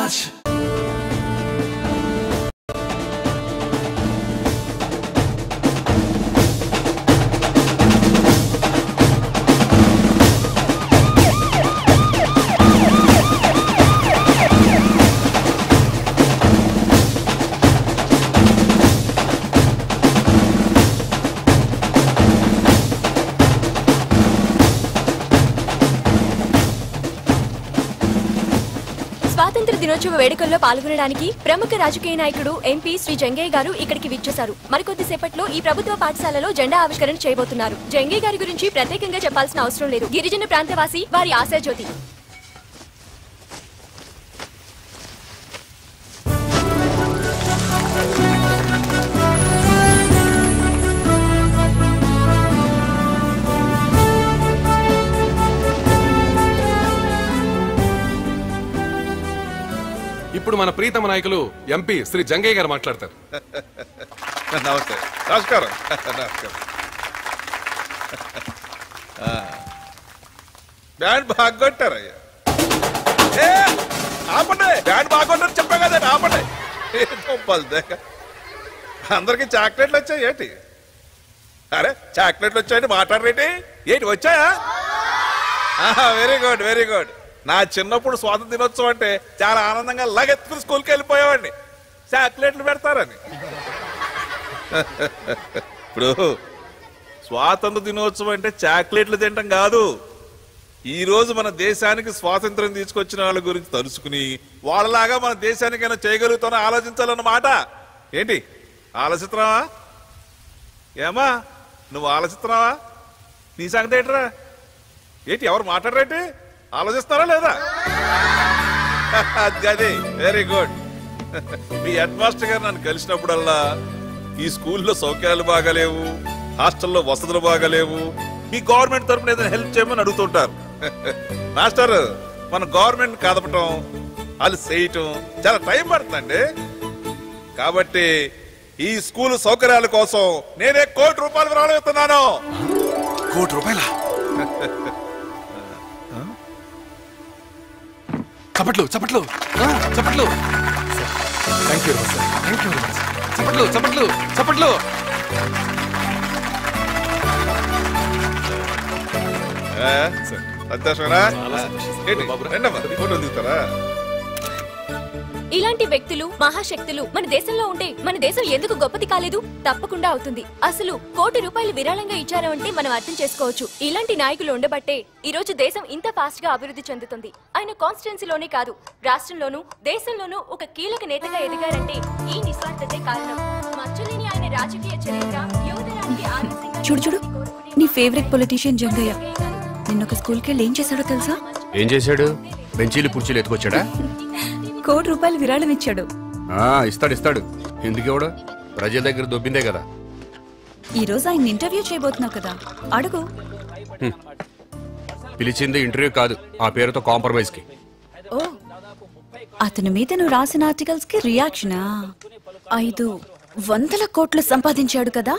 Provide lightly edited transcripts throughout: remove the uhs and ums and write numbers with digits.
Raj. స్వాతంత్ర దినోత్సవ వేడుకల్లో పాల్గొనడానికి ప్రముఖ రాజకీయ నాయకుడు ఎంపీ శ్రీ జంగయ్య గారు ఇక్కడికి విచ్చేశారు. మరికొద్ది సేపట్లో ఈ ప్రభుత్వ పాఠశాలలో జెండా ఆవిష్కరణ చేయబోతున్నారు. జంగయ్య గారి గురించి ప్రత్యేకంగా చెప్పాల్సిన అవసరం లేదు. గిరిజన ప్రాంతవాసి, వారి ఆశాజ్యోతి. ఇప్పుడు మన ప్రీతమ నాయకులు ఎంపీ శ్రీ జంగయ్య గారు మాట్లాడతారు. నమస్తే. నమస్కారం. నమస్కారం. బ్యాండ్ బాగా కొట్టారయ్యా. ఆపండి, బ్యాండ్ బాగా కొట్టారు చెప్పా కదా, ఆపండి. అందరికి చాక్లెట్లు వచ్చాయి ఏంటి? అరే చాక్లెట్లు వచ్చాయండి, మాట్లాడరేంటి? ఏంటి వచ్చాయా? Very good, very good. నా చిన్నప్పుడు స్వాతంత్ర దినోత్సవం అంటే చాలా ఆనందంగా లగెత్తుకుని స్కూల్కి వెళ్ళిపోయేవాడిని, చాక్లెట్లు పెడతారని. ఇప్పుడు స్వాతంత్ర దినోత్సవం అంటే చాక్లెట్లు తినటం కాదు. ఈ రోజు మన దేశానికి స్వాతంత్రం తీసుకొచ్చిన వాళ్ళ గురించి తలుసుకుని వాళ్ళలాగా మన దేశానికైనా చేయగలుగుతానో ఆలోచించాలన్నమాట. ఏంటి ఆలోచిస్తున్నావా? ఏమా నువ్వు ఆలోచిస్తున్నావా? నీ సంగతి ఏంట్రా? ఏంటి ఎవరు మాట్లాడరేంటి? ఆలోచిస్తారా లేదా? అది వెరీ గుడ్. మీ హెడ్ మాస్టర్ గారు నన్ను కలిసినప్పుడల్లా ఈ స్కూల్లో సౌకర్యాలు బాగాలేవు, హాస్టల్లో వసతులు బాగాలేవు, మీ గవర్నమెంట్ తరఫున ఏదైనా హెల్ప్ చేయమని అడుగుతుంటారు. మాస్టర్ మన గవర్నమెంట్ కదపటం, వాళ్ళు చేయటం చాలా టైం పడుతుందండి. కాబట్టి ఈ స్కూల్ సౌకర్యాల కోసం నేనే ₹1 కోటి రాబోతున్నాను. ₹1 చప్పట్లు చప్పట్లు చప్పట్లు. Thank you sir, thank you. చప్పట్లు చప్పట్లు చప్పట్లు. సంతోషమేనా? ఫోటో దిగుతారా? ఇలాంటి వ్యక్తులు, మహాశక్తులు మన దేశంలో ఉంటే మన దేశం ఎందుకు గొప్పది కాలేదు? తప్పకుండా అవుతుంది. అసలు ₹1 విరాళంగా ఇచ్చారు అంటే మనం అర్థం చేసుకోవచ్చు. ఇలాంటి నాయకులు ఉండబట్టే ఈ రోజు దేశం ఇంత ఫాస్ట్ గా అభివృద్ధి చెందుతుంది. ఆయన కాన్స్టిట్యున్సీలోనే కాదు, రాష్ట్రంలోనూ దేశంలోనూ ఒక కీలక నేతగా ఎదిగారంటే ఈ నిస్వార్థతే కారణం. మచ్చలేని ఆయన రాజకీయ చరిత్ర యువతరానికి ఆదర్శంగా. చూడు చూడు, నీ ఫేవరెట్ పొలిటీషియన్ జంగయ్య నిన్న ఒక స్కూల్కి వెళ్ళి ఏం చేశాడో తెలుసా? ఏం చేశాడు? బెంచీలు కుర్చీలు ఎత్తుకొచ్చాడా? ₹1 విరాళం ఇచ్చాడు. ఇస్తాడు ఇస్తాడు. ఎందుకు ఇవ్వడు? ప్రజల దగ్గర దొబ్బిందే కదా. ఈ రోజు ఆయన ఇంటర్వ్యూ చేయబోతున్నావు కదా, అడుగు. పిలిచింది ఇంటర్వ్యూ కాదు, ఆ పేరుతో కాంప్రమైజ్ కి. ఓ, అతని మీద నువ్వు రాసిన ఆర్టికల్స్ కి రియాక్షనా? 500 కోట్లు సంపాదించాడు కదా.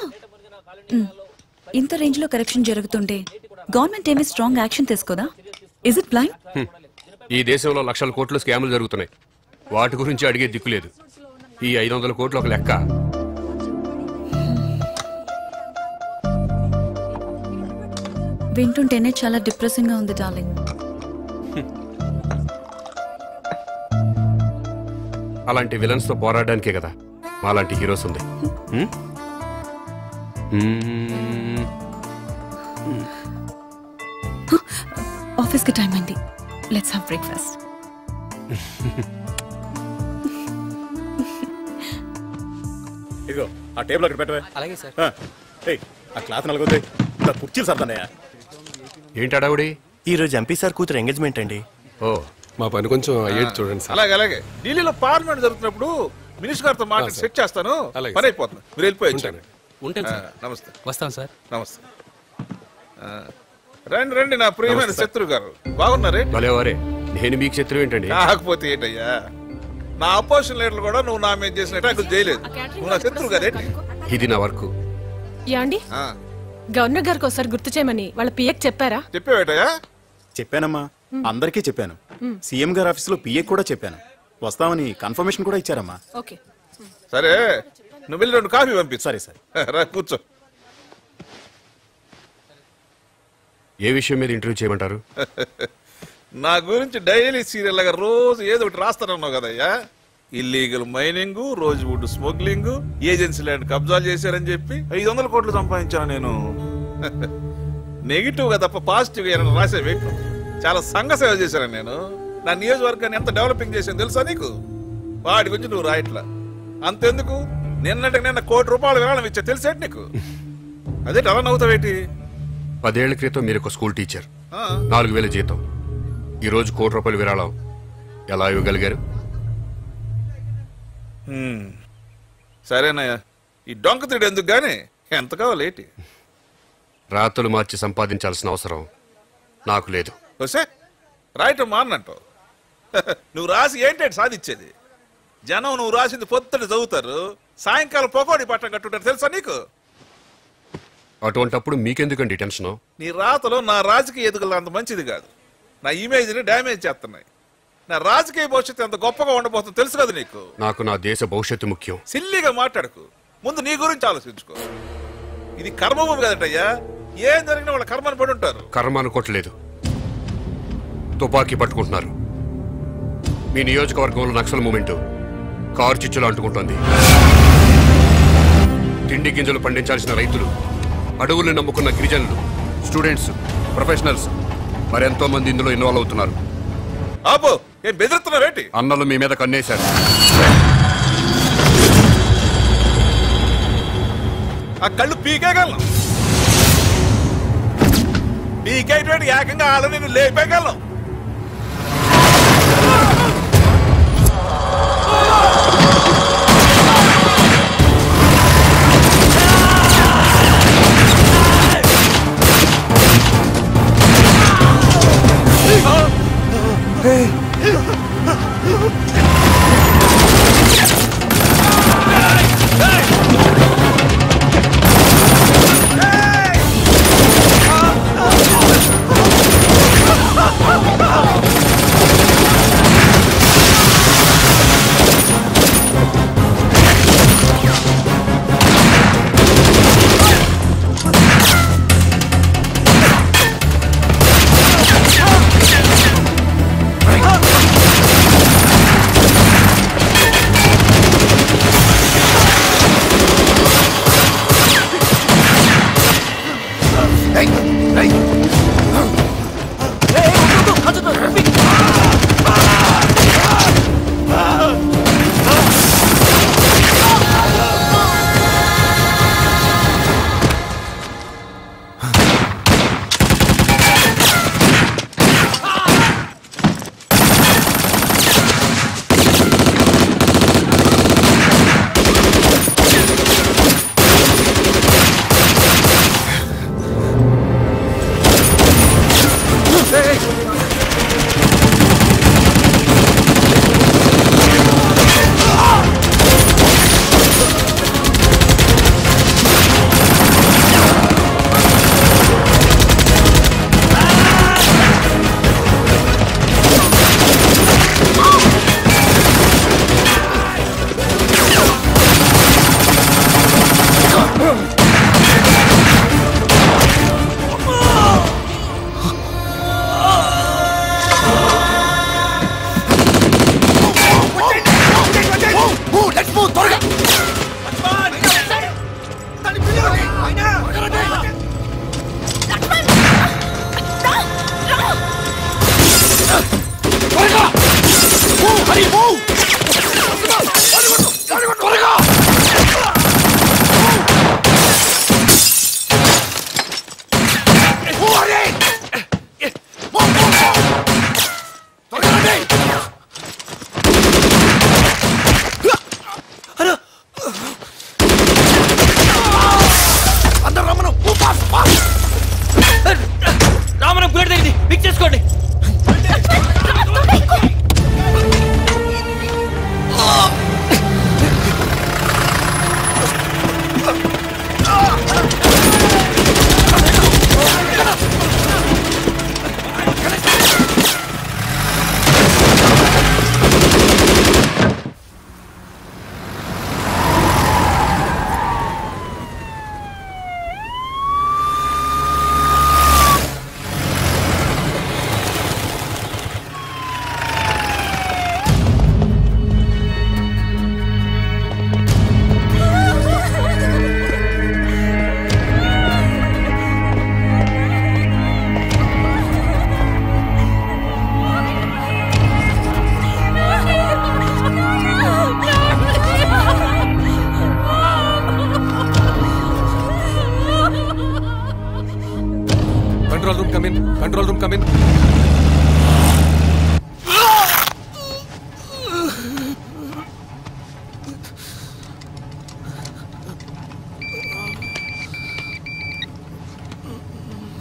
ఇంత రేంజ్ లో కరెక్షన్ జరుగుతుంటే గవర్నమెంట్ ఏమీ స్ట్రాంగ్ యాక్షన్ తీసుకోదా? Is it blind? ఈ దేశంలో లక్షల కోట్లు స్కాములు జరుగుతున్నాయి. వాటి గురించి అడిగే దిక్కు లేదు. ఈ 500 కోట్లు ఒక లెక్క. వింటుంటేనే చాలా డిప్రెసింగ్ గా ఉంది డార్లింగ్. అలాంటి విలన్స్ తో పోరాడడానికే కదా మాలాంటి హీరోస్ ఉంది. ఆఫీస్ కి టైం అయింది. Let's have breakfast. ఇగో ఆ టేబుల్ అక్కడ పెట్టవే. అలాగే సార్. ఆ క్లాత్ నలుగుద్ది, కుర్చీలు సర్దన్నయ్య. ఏంటి అడావుడి? ఈ రోజు ఎంపీ సార్ కూతురు ఎంగేజ్మెంట్ అండి. ఓ, మా పని కొంచెం అయ్యేది చూడండి సార్. అలాగే అలాగే. ఢిల్లీలో పార్లమెంట్ జరుగుతున్నప్పుడు మినిస్టర్ గారితో మాట్లాడి సెట్ చేస్తాను. పని అయిపోతుంది, మీరు వెళ్ళిపోయి. నమస్తే. వస్తాం సార్. నమస్తే. రండి రండి నా ప్రియమైన శత్రువు గారు, బాగున్నారే? భలేవారే, నేను మీకు శత్రువు ఏంటండి? కాకపోతే ఏంటయ్యా, నా అపోజిషన్ లీడర్లు కూడా నువ్వు నా మీద చేసిన అటాకులు చేయలేదు. నువ్వు నా శత్రువు కదేంటి? ఇది నా వర్క్. యాండి గవర్నర్ గారికి ఒకసారి గుర్తు చేయమని వాళ్ళ పిఏకి చెప్పారా? చెప్పావేటయ్యా? చెప్పానమ్మా, అందరికీ చెప్పాను. సీఎం గారి ఆఫీసులో పిఏ కూడా చెప్పాను. వస్తామని కన్ఫర్మేషన్ కూడా ఇచ్చారమ్మా. ఓకే. సరే నువ్వు వెళ్ళి 2 కాఫీ పంపించు. సరే సార్. రా కూర్చో. ఏ విషయం మీద ఇంటర్వ్యూ చేయమంటారు? నా గురించి డైలీ సీరియల్ లాగా రోజు ఏదో ఒకటి రాస్తానన్నావు కదయ్యా. Illegal mining, rosewood smuggling, agency land కబ్జాలు చేశారని చెప్పి 500 కోట్లు సంపాదించాను నేను. నెగిటివ్ గా తప్ప పాజిటివ్ గా ఏమైనా రాసే వ్యక్తి. చాలా సంఘ సేవ చేశాను నేను. నా నియోజకవర్గాన్ని ఎంత డెవలపింగ్ చేశాను తెలుసా నీకు? వాటి గురించి నువ్వు రాయట్లా. అంతెందుకు, నిన్నటికి నిన్న 1 కోటి రూపాయలు విరాళం ఇచ్చా తెలుసేటి నీకు? అదే అలా నవ్వుతావేటి? 10 ఏళ్ల క్రితం మీరు ఒక స్కూల్ టీచర్, 4000 జీతం. ఈ రోజు 1 కోటి రూపాయలు విరాళం ఎలా ఇవ్వగలిగారు? సరేనయ్యా, ఈ డొంక తిడు ఎందుకు గానీ ఎంత కావాలేటి? రాతలు మార్చి సంపాదించాల్సిన అవసరం నాకు లేదు. వస్తే రాయటం మానంటావు. నువ్వు రాసి ఏంటంటే సాధించేది? జనం నువ్వు రాసింది పొద్దుట చదువుతారు, సాయంకాలం పొగోడి పట్టం కట్టుంటారు తెలుసా నీకు? అటువంటప్పుడు మీకెందుకండి టెన్షన్? నీ రాతలో నా రాజకీయ ఎదుగులు అంత మంచిది కాదు. నా ఇమేజ్ని డ్యామేజ్ చేస్తున్నాయి. నా రాజకీయ భవిష్యత్తు ఎంత గొప్పగా ఉండబోతుందో తెలుసు కదా నీకు? నాకు నా దేశ భవిష్యత్తు ముఖ్యం. సిల్లిగా మాట్లాడకు, ముందు నీ గురించి ఆలోచించుకో. ఇది కర్మభూమి కదటయ్యా, ఏం జరిగినా వాళ్ళ కర్మని పడి ఉంటారు. కర్మ అనుకోవట్లేదు, తుపాకీ పట్టుకుంటున్నారు. మీ నియోజకవర్గంలో నక్సల్ మూమెంట్ కారు చిచ్చులు అంటుకుంటోంది. తిండి గింజలు పండించాల్సిన రైతులు, అడవుల్ని నమ్ముకున్న గిరిజనులు, స్టూడెంట్స్, ప్రొఫెషనల్స్ మరెంతో మంది ఇందులో ఇన్వాల్వ్ అవుతున్నారు. ఆపో, ఏం బెదిరిస్తున్నావేంటి? అన్నలు మీ మీద కన్నేశారు. ఆ కళ్ళు పీకేయగలను, పీకేటువంటి ఏకంగా వాళ్ళని నేను లేపేయగలను.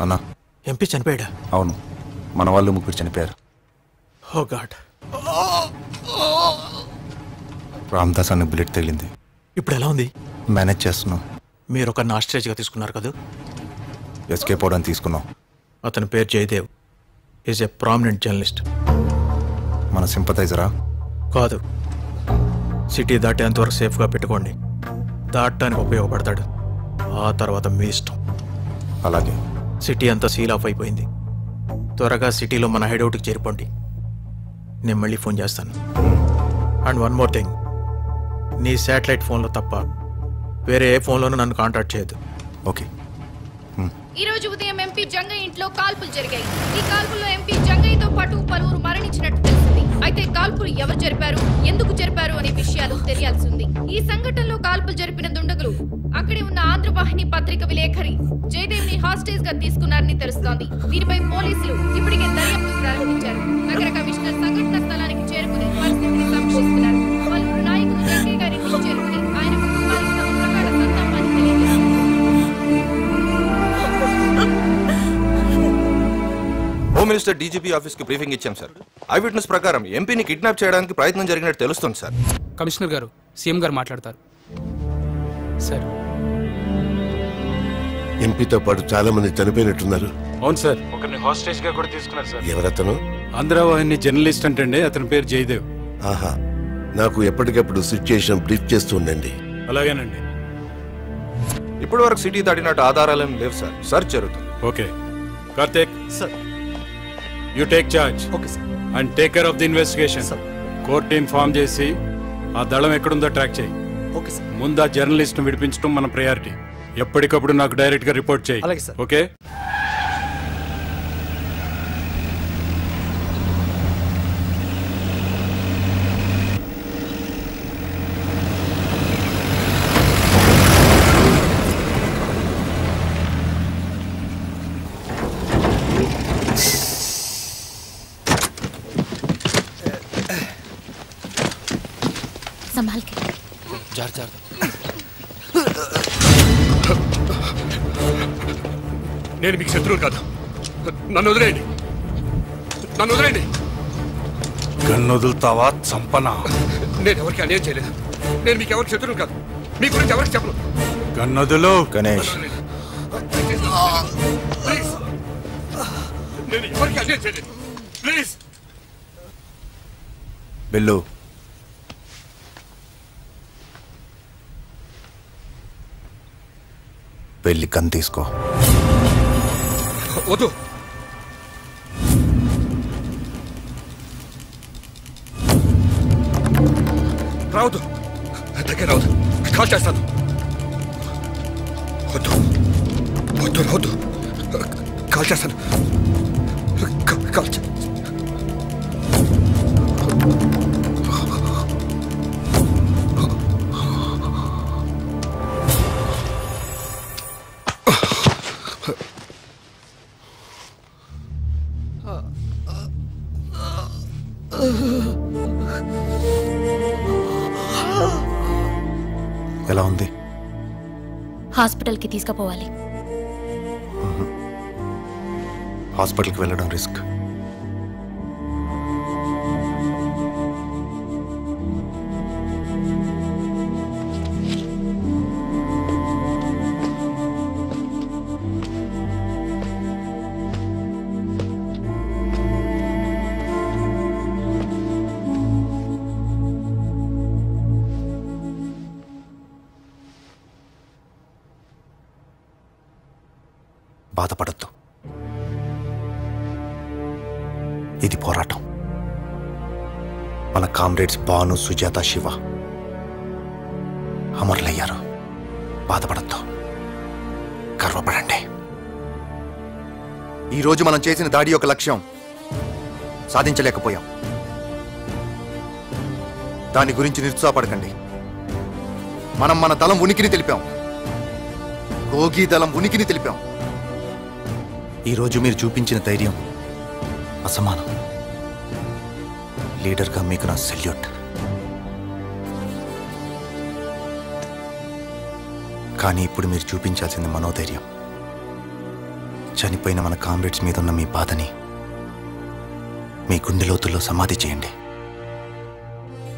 అన్నా ఎంపీ చనిపోయాడా? అవును, మన వాళ్ళు ముగ్గురు చనిపోయారు. ఓ గాడ్. రామ్దాస్ అనే బుల్లెట్ తగిలింది. ఇప్పుడు ఎలా ఉంది? మేనేజ్ చేస్తున్నాం. మీరు ఒక ఆస్ట్రేజ్గా తీసుకున్నారు కదా? ఎస్కేప్ అవడానికి తీసుకున్నాం. అతని పేరు Jayadev. Is a prominent journalist. మన సింపథైజరా? కాదు. సిటీ దాటేంతవరకు సేఫ్గా పెట్టుకోండి. దాటడానికి ఉపయోగపడతాడు. ఆ తర్వాత మీ ఇష్టం. అలాగే. సిటీ అంతా సీల్ ఆఫ్ అయిపోయింది. త్వరగా సిటీలో మన హైడౌట్కి చేరిపోండి. నేను మళ్ళీ ఫోన్ చేస్తాను. అండ్ వన్ మోర్ థింగ్, నీ శాటిలైట్ ఫోన్లో తప్ప వేరే ఏ ఫోన్లోనూ నన్ను కాంటాక్ట్ చేయొద్దు. ఓకే. ఈ రోజు ఉదయం ఎంపీ జంగయ్య ఇంట్లో కాల్పులు జరిగాయి. ఈ కాల్పుల్లో ఎంపీ జంగయ్యతో పాటు పలువురు మరణించినట్టు తెలిసింది. అయితే కాల్పులు ఎవరు జరిపారు, ఎందుకు జరిపారు అనే విషయాలు తెలియాల్సి ఉంది. ఈ సంఘటనలో కాల్పులు జరిపిన దుండగులు అక్కడే ఉన్న ఆంధ్రవాహిని పత్రిక విలేఖరి జయదేవ్ ని హాస్టేజ్ గా తీసుకున్నారని తెలుస్తోంది. దీనిపై పోలీసులు ఇప్పటికే దర్యాప్తు ప్రారంభించారు. నగర కమిషనర్ సంఘటన స్థలానికి చేరుకుని పరిస్థితిని సమీక్షిస్తున్నారు. పలువురు నాయకులు జంగయ్య గారింటికి చేరుకుని ఆయన కుటుంబానికి తమ ప్రగాఢ సంతాపాన్ని తెలియజేశారు. హోమ్ మినిస్టర్ డీజీపీ ఆఫీస్ కి బ్రీఫింగ్ ఇచ్చాం సార్. ఐ విట్నెస్ ప్రకారం ఎంపీని కిడ్నాప్ చేయడానికి ప్రయత్నం జరిగినట్టు తెలుస్తుంది సార్. కమిషనర్ గారు, సీఎం గారు మాట్లాడతారు సార్. ఎంపీతో పాటు చాలా మంది చనిపోయినట్టున్నారు. అవును సార్, ఒకరిని హాస్టేజ్ గా కూడా తీసుకున్నారు సార్. ఎవరతను? ఆంధ్రవాహిని జర్నలిస్ట్ అంటే అతని పేరు జయదేవ్. ఆహా, నాకు ఎప్పటికప్పుడు సిచ్యుయేషన్ బ్రీఫ్ చేస్తూ ఉండండి. అలాగేనండి. ఇప్పటి వరకు సిటీ దాటినట్టు ఆధారాలేం లేవు సార్. సర్చ్ జరుగుతుంది. Okay Karthik sir, you take charge. Okay sir. And take care of the investigation. Court inform చేసి ఆ దళం ఎక్కడుందో ట్రాక్ చేయి. Okay sir. ముందు ఆ జర్నలిస్ట్ ను విడిపించడం మన ప్రయారిటీ. ఎప్పటికప్పుడు నాకు డైరెక్ట్ గా రిపోర్ట్ చేయి. అలాగే సార్. ఓకే. संभाल के जार जार నేను మీకు శత్రువు కాదు. నన్ను వదిలేయండి, నన్ను వదిలేయండి. గన్ను వదులుతావా చంపనా? నేను ఎవరికి అన్యాయం చేయలేదు. నేను మీకు ఎవరికి శత్రువు కాదు. మీ గురించి ఎవరికి చెప్పను. గన్నదులు గణేష్, ప్లీజ్, నేను ఎవరికి అన్యాయం చేయలేదు. ప్లీజ్. బిల్లు, వెళ్ళి గన్ తీసుకో. వద్దు. రావద్దు, దగ్గర రావద్దు. కాల్ చేస్తాను. వద్దు వద్దు రావద్దు. కాల్ చేస్తాను. కాల్ చే ఎలా ఉంది? హాస్పిటల్కి తీసుకుపోవాలి. హాస్పిటల్కి వెళ్ళడం రిస్క్. బాధపడద్దు. ఇది పోరాటం. మన కామ్రేడ్స్ భాను, సుజాత, శివ అమరులయ్యారు. బాధపడద్దు, గర్వపడండి. ఈరోజు మనం చేసిన దాడి యొక్క లక్ష్యం సాధించలేకపోయాం. దాని గురించి నిరుత్సాహపడకండి. మనం మన దళం ఉనికిని తెలిపాం. రోగి దళం ఉనికిని తెలిపాం. ఈరోజు మీరు చూపించిన ధైర్యం అసమానం. లీడర్గా మీకు నా సెల్యూట్. కానీ ఇప్పుడు మీరు చూపించాల్సింది మనోధైర్యం. చనిపోయిన మన కామ్రేడ్స్ మీద ఉన్న మీ బాధని మీ గుండె లోతుల్లో సమాధి చేయండి.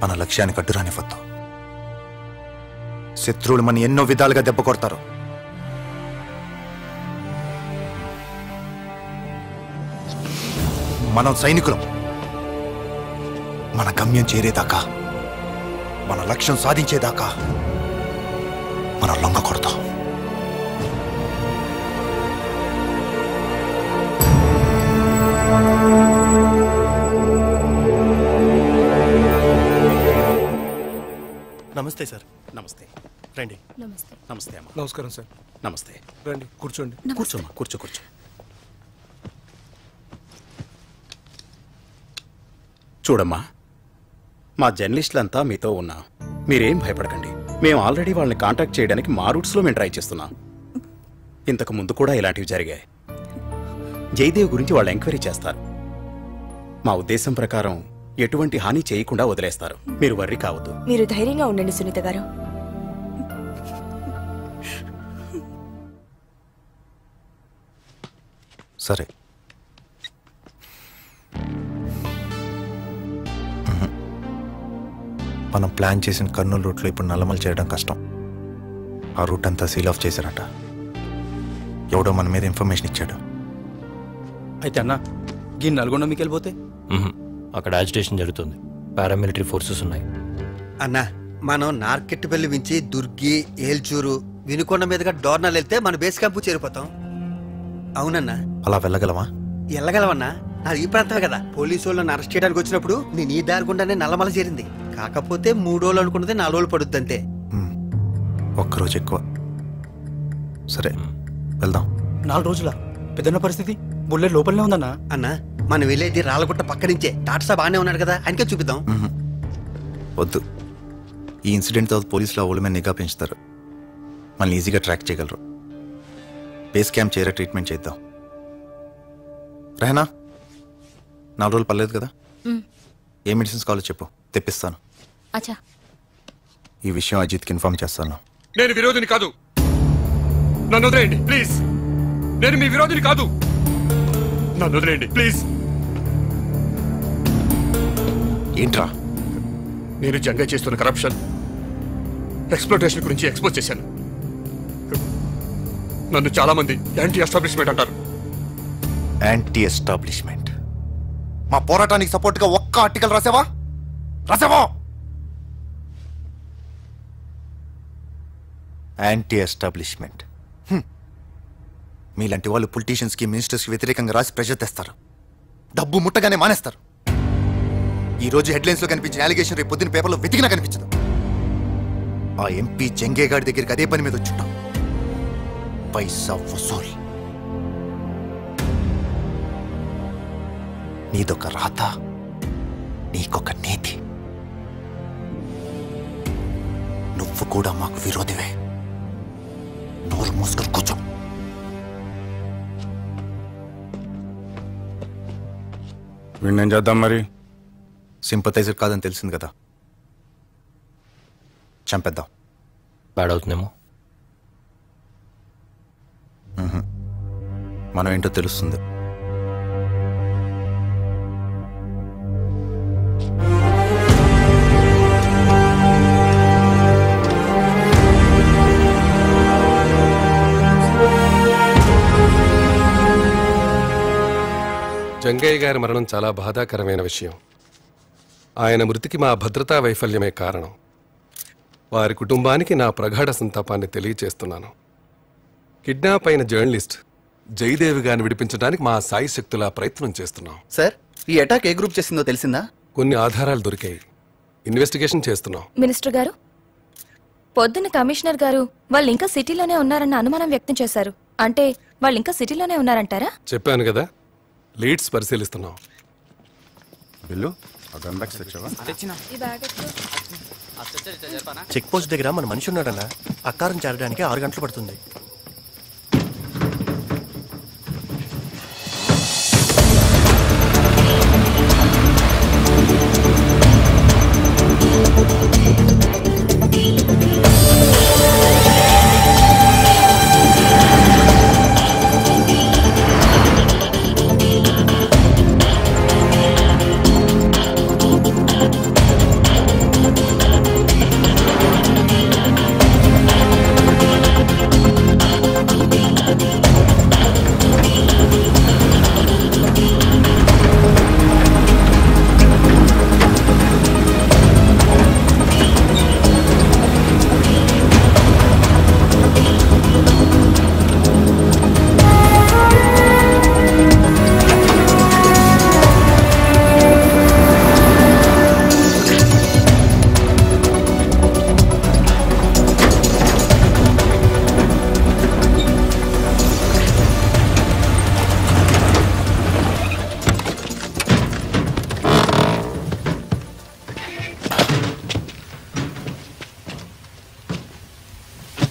మన లక్ష్యానికి అడ్డురానివ్వద్దు. శత్రువులు మన ఎన్నో విధాలుగా దెబ్బ కొడతారు. మనం సైనికులం. మన గమ్యం చేరేదాకా, మన లక్ష్యం సాధించేదాకా మనం లొంగకూడదు. నమస్తే సార్. నమస్తే. రండి. నమస్తే. నమస్తే అమ్మా. నమస్కారం సార్. నమస్తే. రండి కూర్చోండి. కూర్చోమ్మా, కూర్చో. చూడమ్మా, మా జర్నలిస్టులంతా మీతో ఉన్నాం. మీరేం భయపడకండి. మేము ఆల్రెడీ వాళ్ళని కాంటాక్ట్ చేయడానికి మా రూట్స్లో మేము ట్రై చేస్తున్నాం. ఇంతకు ముందు కూడా ఇలాంటివి జరిగాయి. జయదేవ్ గురించి వాళ్ళు ఎంక్వైరీ చేస్తారు. మా ఉద్దేశం ప్రకారం ఎటువంటి హాని చేయకుండా వదిలేస్తారు. మీరు వర్రీ కావద్దు. మీరు ధైర్యంగా ఉండండి సునీత గారు. సరే. మనం ప్లాన్ చేసిన కర్నూలు రూట్లో ఇప్పుడు నల్లమల చేయడం కష్టం. ఆ రూట్ అంతా సీల్ ఆఫ్ చేశారట. ఎవడో మన మీద ఇన్ఫర్మేషన్ ఇచ్చాడు. అయితే అన్న ఈ నల్గొండ మీకు వెళ్ళిపోతే అక్కడ యాజిటేషన్ జరుగుతుంది. పారామిలిటరీ ఫోర్సెస్ ఉన్నాయి. అన్నా, మనం నార్కెట్పల్లి నుంచి దుర్గి, ఏల్చూరు, వినుకొండ మీదుగా డోర్నల్ వెళ్తే మన బేస్ క్యాంపు చేరిపోతాం. అవునన్నా. అలా వెళ్ళగలమా? వెళ్ళగలవన్నా. నాది ఈ ప్రాంతమే కదా. పోలీసు వాళ్ళని అరెస్ట్ చేయడానికి వచ్చినప్పుడు నేను ఈ దారి గుండానే నల్లమల చేరింది. కాకపోతే 3 రోజులు అనుకున్నది 4 రోజులు పడుద్ది అంతే. ఒక్కరోజు ఎక్కువ. సరే వెళ్దాం. 4 రోజుల పెద్దన్న పరిస్థితి బుల్లెట్ లోపలనే ఉందన్నా. అన్నా, మనం వెళ్ళేది రాళ్ళగుట్ట పక్క నుంచే. టాటా బాగానే ఉన్నాడు కదా, ఆయనకే చూపిద్దాం. వద్దు. ఈ ఇన్సిడెంట్ తర్వాత పోలీసులు ఆ ఊళ్ళ మీద నిఘా పెంచుతారు. మనల్ని ఈజీగా ట్రాక్ చేయగలరు. బేస్ క్యాంప్ చేరే ట్రీట్మెంట్ చేద్దాం. రెహనా, 4 రోజులు పర్లేదు కదా? ఏ మెడిసిన్స్ కావాలో చెప్పు, తెప్పిస్తాను. అచ్చా. ఈ విషయం అజిత్కి ఇన్ఫార్మ్ చేస్తాను. నేను విరోధిని కాదు. నన్ను వదిలేయండి ప్లీజ్. నేను మీ విరోధిని కాదు. నన్ను వదిలేయండి ప్లీజ్. ఏంట్రా? నేను జంగా చేస్తున్న కరప్షన్, ఎక్స్ప్లోటేషన్ గురించి ఎక్స్పోజ్ చేశాను. నన్ను చాలా మంది యాంటీ ఎస్టాబ్లిష్మెంట్ అంటారు. Anti establishment? మా పోరాటానికి సపోర్ట్గా ఒక్క ఆర్టికల్ రాసావా? Anti establishment. మీలాంటి వాళ్ళు పొలిటీషియన్స్కి, మినిస్టర్స్కి వ్యతిరేకంగా రాసి ప్రెషర్ తెస్తారు. డబ్బు ముట్టగానే మానేస్తారు. ఈ రోజు హెడ్లైన్స్లో కనిపించిన అలిగేషన్ రేపు పొద్దున్న పేపర్లో వెతికినా కనిపించదు. ఆ ఎంపీ జంగేగాడి దగ్గరికి అదే పని మీద వచ్చుంటాం. పైసా వసూల్. నీదొక రాత, నీకొక నీతి. నువ్వు కూడా మాకు విరోధివే. నోరు మూసుకొని కూర్చో. వీణేం చేద్దాం మరి? సింపథైజర్ కాదని తెలిసింది కదా, చంపేద్దాం. బ్యాడ్ అవుతుందేమో. మనం ఏంటో తెలుస్తుంది. జంగయ్య గారి మరణం చాలా బాధాకరమైన విషయం. ఆయన మృతికి మా భద్రతా వైఫల్యమే కారణం. వారి కుటుంబానికి నా ప్రగాఢ సంతాపాన్ని తెలియచేస్తున్నాను. కిడ్నాప్ అయిన జర్నలిస్ట్ జయదేవి గారిని విడిపించడానికి మా సాయి శక్తులా ప్రయత్నం చేస్తున్నాం. సార్, ఈ అటాక్ ఏ గ్రూప్ చేసిందో తెలిసిందా? కొన్ని ఆధారాలు దొరికాయి. ఇన్వెస్టిగేషన్ చేస్తున్నాం. మినిస్టర్ గారు, పొద్దున్న కమిషనర్ గారు వాళ్ళు ఇంకా సిటీలోనే ఉన్నారన్న అనుమానం వ్యక్తం చేశారు. అంటే వాళ్ళు ఇంకా సిటీలోనే ఉన్నారంటారా? చెప్పాను కదా, లీడ్స్ పరిశీలిస్తున్నాం. బిల్లు చెక్ పోస్ట్ దగ్గర మన మనిషి ఉన్నాడన్నా. అక్కారం చేరడానికి 6 గంటలు పడుతుంది.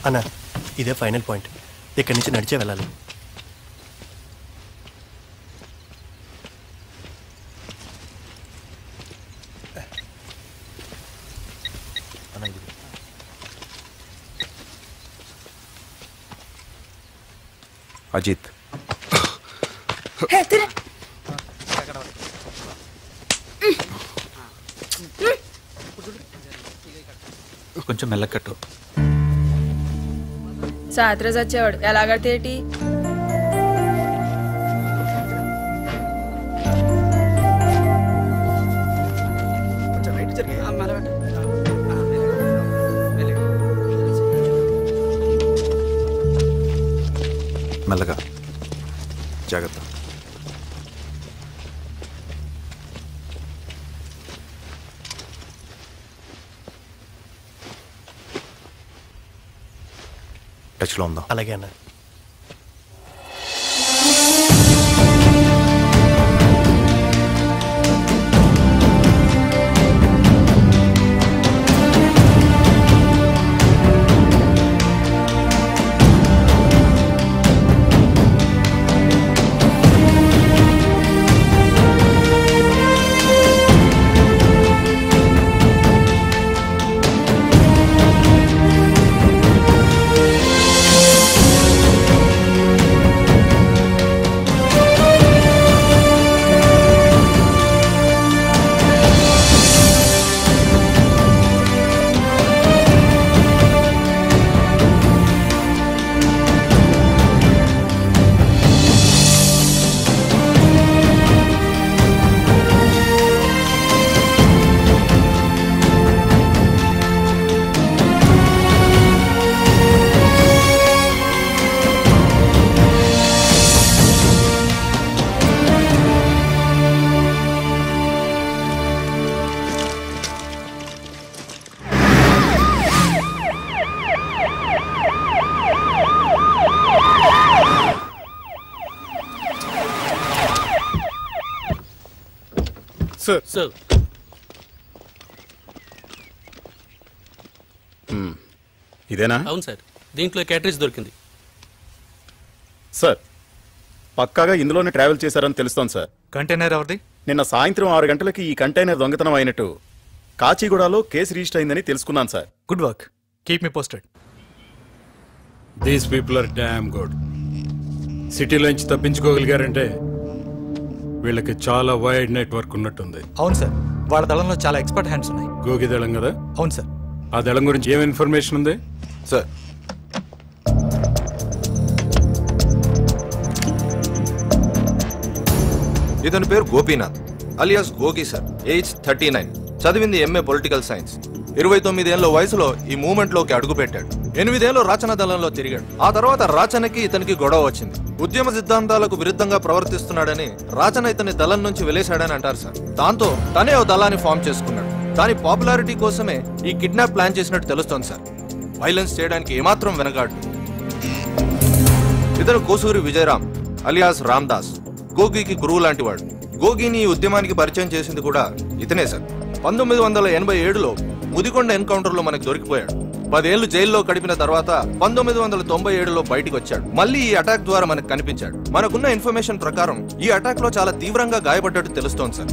అన్నా ఇదే ఫైనల్ పాయింట్, ఇక్కడి నుంచి నడిచే వెళ్ళాలి. అజిత్ కొంచెం మెల్లకట్టు. సాయంత్రం వచ్చేవాడు ఎలాగడితే ఏంటి? మెల్లగా, జాగ్రత్త. టచ్లో ఉందా? అలాగే అన్న. సార్ ఇదేనా? అవును సార్, దీంట్లో క్యాటరేజ్ దొరికింది. సార్ పక్కాగా ఇందులోనే ట్రావెల్ చేశారని తెలుస్తోంది సార్. కంటైనర్ ఎవరిది? నిన్న సాయంత్రం 6 గంటలకి ఈ కంటైనర్ దొంగతనం అయినట్టు కాచిగూడలో కేసు రిజిస్టర్ అయిందని తెలుసుకున్నాను sir. Good work, keep me posted. These people are damn good. సిటీలోంచి తప్పించుకోగలిగారంటే వీళ్ళకి చాలా వైడ్ నెట్వర్క్ ఉన్నట్టుంది. అవును సార్, వాళ్ళ దళంలో చాలా ఎక్స్పర్ట్ హ్యాండ్స్ ఉన్నాయి. గోగి దళం కదా? అవును సార్. ఆ దళం గురించి ఏం ఇన్ఫర్మేషన్ ఉంది సార్? ఇతని పేరు గోపీనాథ్ అలియాస్ గోగి సార్. ఏజ్ 39, చదివింది ఎంఏ పొలిటికల్ సైన్స్. 29 ఏళ్ల వయసులో ఈ మూవ్మెంట్ లోకి అడుగు పెట్టాడు. 8 ఏళ్ళు రాచన దళంలో తిరిగాడు. ఆ తర్వాత రాచనకి ఇతనికి గొడవ వచ్చింది. ఉద్యమ సిద్ధాంతాలకు విరుద్ధంగా ప్రవర్తిస్తున్నాడని రాచన ఇతని దళం నుంచి వెలేశాడని అంటారు సార్. దాంతో తనే ఓ దళాన్ని ఫామ్ చేసుకున్నాడు. దాని పాపులారిటీ కోసమే ఈ కిడ్నాప్ ప్లాన్ చేసినట్టు తెలుస్తోంది సార్. వైలెన్స్ చేయడానికి ఏమాత్రం వెనకాడు. ఇతను కోసూరి విజయరామ్ అలియాస్ రామ్దాస్, గోగికి గురువు లాంటి వాడు. గోగిని ఈ ఉద్యమానికి పరిచయం చేసింది కూడా ఇతనే సార్. 1987లో ముదికొండ ఎన్కౌంటర్లో మనకు దొరికిపోయాడు. 10 ఏళ్లు జైల్లో గడిపిన తర్వాత 1997లో బయటికి వచ్చాడు. మళ్ళీ ఈ అటాక్ ద్వారా మనకు కనిపించాడు. మనకున్న ఇన్ఫర్మేషన్ ప్రకారం ఈ అటాక్ లో చాలా తీవ్రంగా గాయపడ్డట్టు తెలుస్తోంది సార్.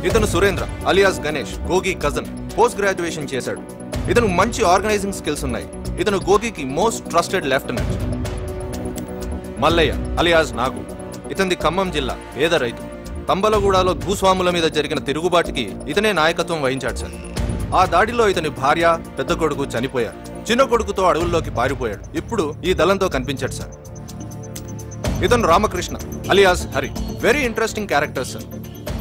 ఇతను Surendra alias Ganesh, Gogi cousin. Post graduation చేశాడు. ఇతను మంచి ఆర్గనైజింగ్ స్కిల్స్ ఉన్నాయి. ఇతను గోగికి most trusted lieutenant. Mallaiah alias Nagu, ఇతనిది ఖమ్మం జిల్లా, పేద రైతు. తంబలగూడలో భూస్వాముల మీద జరిగిన తిరుగుబాటుకి ఇతనే నాయకత్వం వహించాడు సార్. ఆ దాడిలో ఇతని భార్య, పెద్ద కొడుకు చనిపోయారు. చిన్న కొడుకుతో అడవుల్లోకి పారిపోయాడు. ఇప్పుడు ఈ దళంతో కనిపించాడు సార్. ఇతను Ramakrishna alias Hari, very interesting character sir.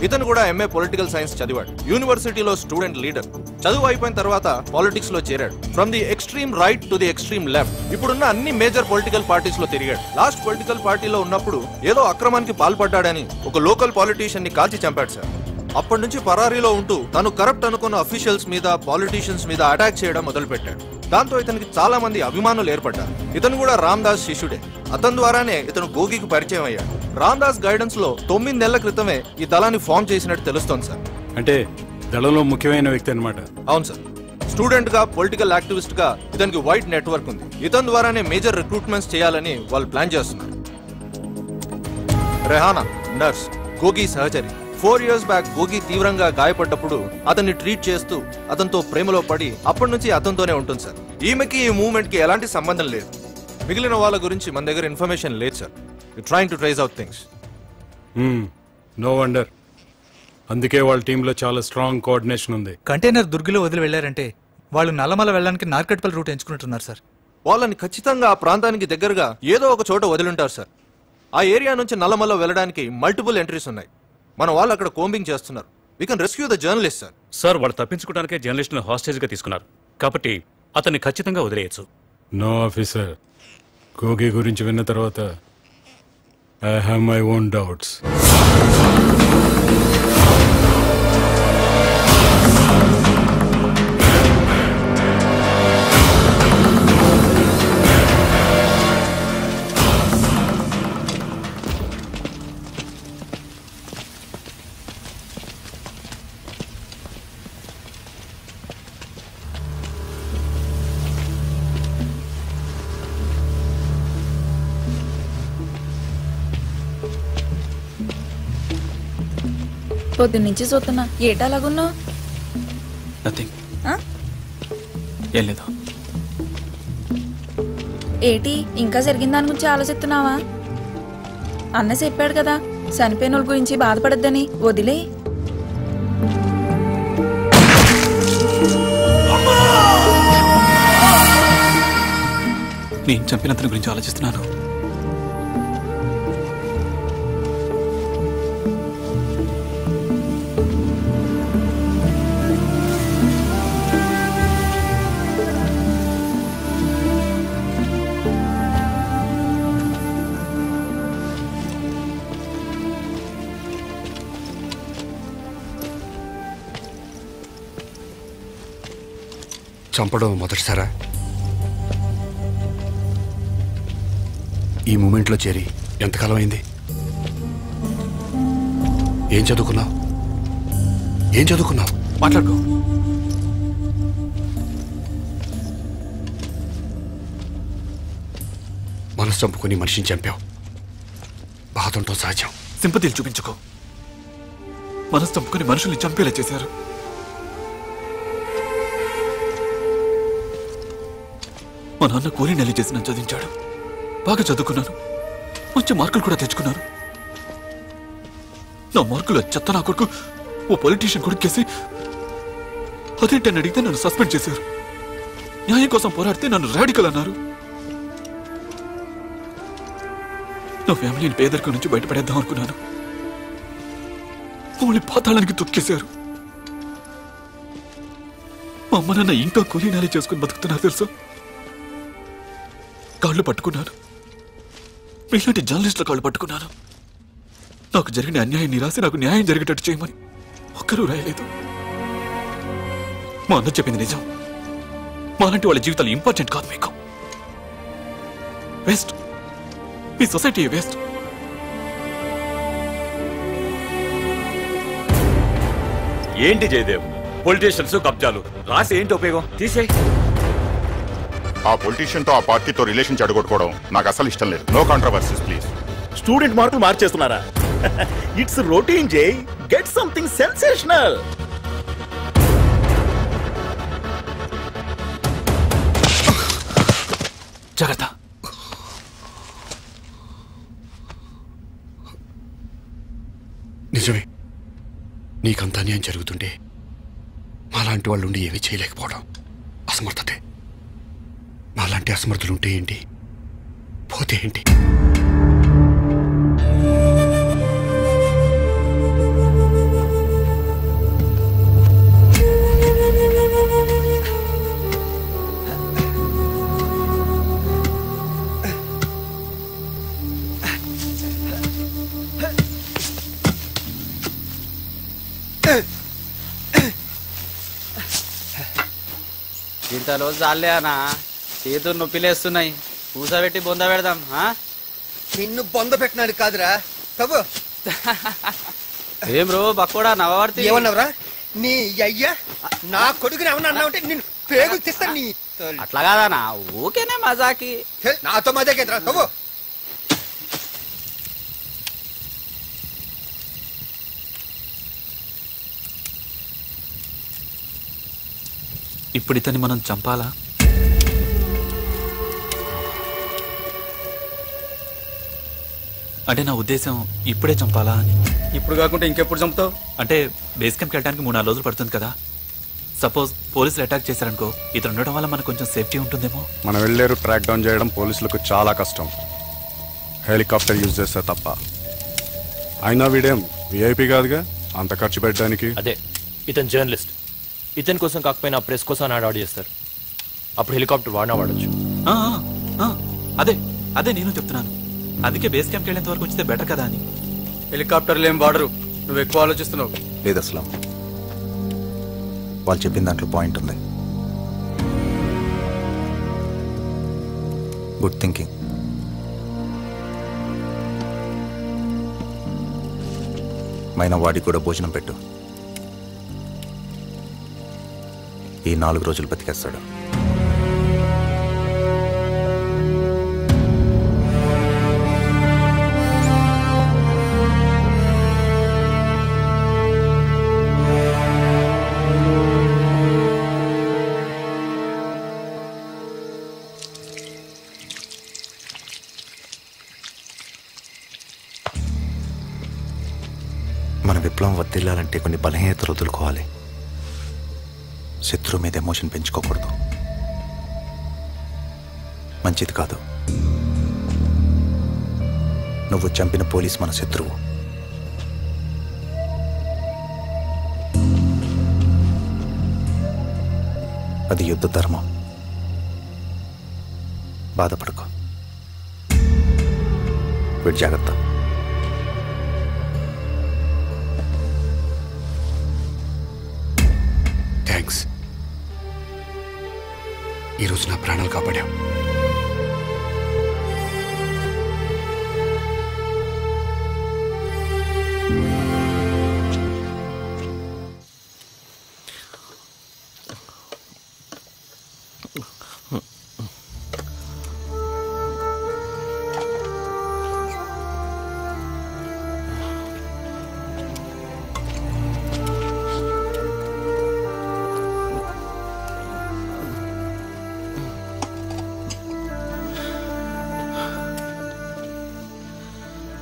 ఇతను కూడా ఎంఏ పొలిటికల్ సైన్స్ చదివాడు. యూనివర్సిటీలో స్టూడెంట్ లీడర్. చదువు అయిపోయిన తర్వాత పాలిటిక్స్ లో చేరాడు. From the extreme right to the extreme left. ఇప్పుడున్న అన్ని మేజర్ పొలిటికల్ పార్టీస్ లో తిరిగాడు. లాస్ట్ పొలిటికల్ పార్టీలో ఉన్నప్పుడు ఏదో అక్రమానికి పాల్పడ్డాడని ఒక లోకల్ పాలిటీషియన్ ని కాల్చి చంపాడు సార్. అప్పటి నుంచి పరారీలో ఉంటూ తను కరప్ట్ అనుకున్న అఫీషియల్స్ మీద, పాలిటీషియన్స్ మీద అటాక్ చేయడం మొదలుపెట్టాడు. దాంతో ఇతనికి చాలా మంది అభిమానులు ఏర్పడ్డారు. ఇతను కూడా రామ్దాస్ శిష్యుడే. అతని ద్వారానే ఇతను గోగికి పరిచయం అయ్యాడు. రామ్దాస్ గైడెన్స్ లో 9 నెలల క్రితమే ఈ దళాన్ని ఫామ్ చేసినట్టు తెలుస్తోంది సార్. అంటే దళంలో ముఖ్యమైన వ్యక్తి అన్నమాట. అవును సార్. స్టూడెంట్ గా పొలిటికల్ యాక్టివిస్ట్ గా ఇతనికి వైడ్ నెట్వర్క్ ఉంది. ఇతని ద్వారానే మేజర్ రిక్రూట్మెంట్స్ చేయాలని వాళ్ళు ప్లాన్ చేస్తున్నారు. రెహానా నర్స్, గోగి సహచరి. 4 years బ్యాక్ గోగి తీవ్రంగా గాయపడ్డప్పుడు అతన్ని ట్రీట్ చేస్తూ అతనితో ప్రేమలో పడి అప్పటి నుంచి అతనితోనే ఉంటుంది సార్. ఈమెకి ఈ మూవ్మెంట్ కి ఎలాంటి సంబంధం లేదు. మిగిలిన వాళ్ళ గురించి మన దగ్గర ఇన్ఫర్మేషన్ లేదు sir. You trying to trace out things. No wonder. అందుకే వాళ్ళ టీంలో చాలా స్ట్రాంగ్ కోఆర్డినేషన్ ఉంది. కంటైనర్ దుర్గిలో వదిలి వెళ్లారంటే వాళ్ళు నల్లమల వెళ్ళడానికి నార్కట్పల్ రూట్ ఎంచుకుంటున్నారు సార్. వాళ్ళని ఖచ్చితంగా ఆ ప్రాంతానికి దగ్గరగా ఏదో ఒక చోట వదిలింటారు సార్. ఆ ఏరియా నుంచి నల్లమల వెళ్ళడానికి మల్టిపుల్ ఎంట్రీస్ ఉన్నాయి. మన వాళ్ళు అక్కడ కోంబింగ్ చేస్తున్నారు. We can rescue the journalist sir. Sir వాళ్ళు తప్పించుకోవడానికే జర్నలిస్ట్ని హాస్టేజ్ గా తీసుకున్నారు కాబట్టి అతన్ని ఖచ్చితంగా వదిలేయచ్చు. నో ఆఫీసర్, గోగి గురించి విన్న తర్వాత I have my own doubts. పొద్దున్నుంచి చూస్తున్నా ఏటాలాగున్నావు? నథింగ్. ఏం లేదు. ఏటి ఇంకా జరిగిన దాని గురించి ఆలోచిస్తున్నావా? అన్న చెప్పాడు కదా చనిపోయిన వాళ్ళ గురించి బాధపడద్దని. వదిలే. నేను చంపినంతని గురించి ఆలోచిస్తున్నాను. చంపడం మొదటిసారా? ఈ మూమెంట్లో చేరి ఎంతకాలం అయింది? ఏం చదువుకున్నావు? మాట్లాడుకో. మనసు చంపుకొని మనిషిని చంపావు. బాధంతో సహజం. సింపతిలు చూపించుకో. మనసు చంపుకొని మనుషుల్ని చంపేలా చేశారు. మా నాన్న కూలీ నెల చేసి నన్ను చదివించాడు. బాగా చదువుకున్నాను. మంచి మార్కులు కూడా తెచ్చుకున్నాను. నా మార్కులు చెత్త నా కొడుకు ఓ పొలిటీషియన్ కొడుకేసి అదేంటని అడిగితే నన్ను సస్పెండ్ చేశారు. న్యాయం కోసం పోరాడితే నన్ను రాడికల్ అన్నారు. నా ఫ్యామిలీని పేదరికం నుంచి బయటపడేద్దాం అనుకున్నాను. మమ్మల్ని పాతాళానికి తొక్కేశారు. మా అమ్మ నాన్న ఇంకా కూలీ నాలి చేసుకుని బతుకుతున్నారు తెలుసా? కాళ్ళు పట్టుకున్నాను. మీలాంటి జర్నలిస్టుల కాళ్ళు పట్టుకున్నాను. నాకు జరిగిన అన్యాయాన్ని రాసి నాకు న్యాయం జరిగేటట్టు చేయమని ఒక్కరూ రాయలేదు. మా అన్న చెప్పింది నిజం. మాలాంటి వాళ్ళ జీవితాలు ఇంపార్టెంట్ కాదు మీకు. వేస్ట్. మీ సొసైటీ వేస్ట్. ఏంటి జయదేవ్, పొలిటీషియన్స్ కబ్జాలు రాసి ఏంటి ఉపయోగం? తీసేయ్. ఆ పొలిటీషియన్ తో ఆ పార్టీతో రిలేషన్ చెడగొట్టుకోవడం నాకు అసలు ఇష్టం లేదు. No controversies please. స్టూడెంట్ మార్కులు మార్చేస్తున్నారా? ఇట్స్ రొటీన్ జై. Get something sensational. జాగ్రత్త. నిజమే, నీకంత అన్యాయం జరుగుతుంటే మాలాంటి వాళ్ళు ఉండి ఏమీ చేయలేకపోవడం అసమర్థతే. మాలాంటి అసమర్థులుంటే ఏంటి, పోతే ఏంటి? ఇంత రోజు చాలే అన్న, చేతులు నొప్పిలేస్తున్నాయి. పూసబెట్టి బొంద పెడదాం. నిన్ను బొంద పెట్టినాడు కాదురా తగు. ఏం రో బక్కోడా నవ్వబడితే ఏమన్నావురా? నీ అయ్యా నా కొడుకుని ఏమన్నా అన్నావంటే నిన్ను పేగులు తీస్తాను నీ అట్లా కాదనా ఊకేనే మజాకి నాతో మజాకేంద్రా తవ్వు ఇప్పుడు ఇతన్ని మనం చంపాలా? అంటే నా ఉద్దేశం ఇప్పుడే చంపాలా అని. ఇప్పుడు కాకుండా ఇంకెప్పుడు చంపుతావు? అంటే బేస్ క్యాంప్కి వెళ్ళడానికి 3-4 రోజులు పడుతుంది కదా. సపోజ్ పోలీసులు అటాక్ చేశారనుకో, ఇతను ఉండడం వల్ల మనకు కొంచెం సేఫ్టీ ఉంటుందేమో. మనం వెళ్ళేరు ట్రాక్ డౌన్ చేయడం పోలీసులకు చాలా కష్టం. హెలికాప్టర్ యూజ్ చేస్తే తప్ప. అయినా వీడేం విఐపి కాదుగా అంత ఖర్చు పెట్టడానికి. అదే ఇతను జర్నలిస్ట్. ఇతని కోసం కాకపోయినా ప్రెస్ కోసం ఆర్డర్ చేస్తారు. అప్పుడు హెలికాప్టర్ వాడినా వాడచ్చు. అదే అదే నేను చెప్తున్నాను. అందుకే బేస్ క్యాంప్కి వెళ్ళేంత వరకు వచ్చితే బెటర్ కదా అని. హెలికాప్టర్లు ఏం వాడరు, నువ్వు ఎక్కువ ఆలోచిస్తున్నావు. లేదు అసలు వాళ్ళు చెప్పిన దాంట్లో పాయింట్ ఉంది. Good thinking. మైనా వాడికి కూడా భోజనం పెట్టు. ఈ 4 రోజులు బతికేస్తాడు. మన విప్లవం వర్తిల్లాలంటే కొన్ని బలహీనతలు వదులుకోవాలి. శత్రువు మీద ఎమోషన్ పెంచుకోకూడదు. మంచిది కాదు. నువ్వు చంపిన పోలీస్ మన శత్రువు. అది యుద్ధ ధర్మం. బాధపడకు. వీడి జాగ్రత్త. థ్యాంక్స్. ఈరోజు నా ప్రాణాలు కాపాడావు.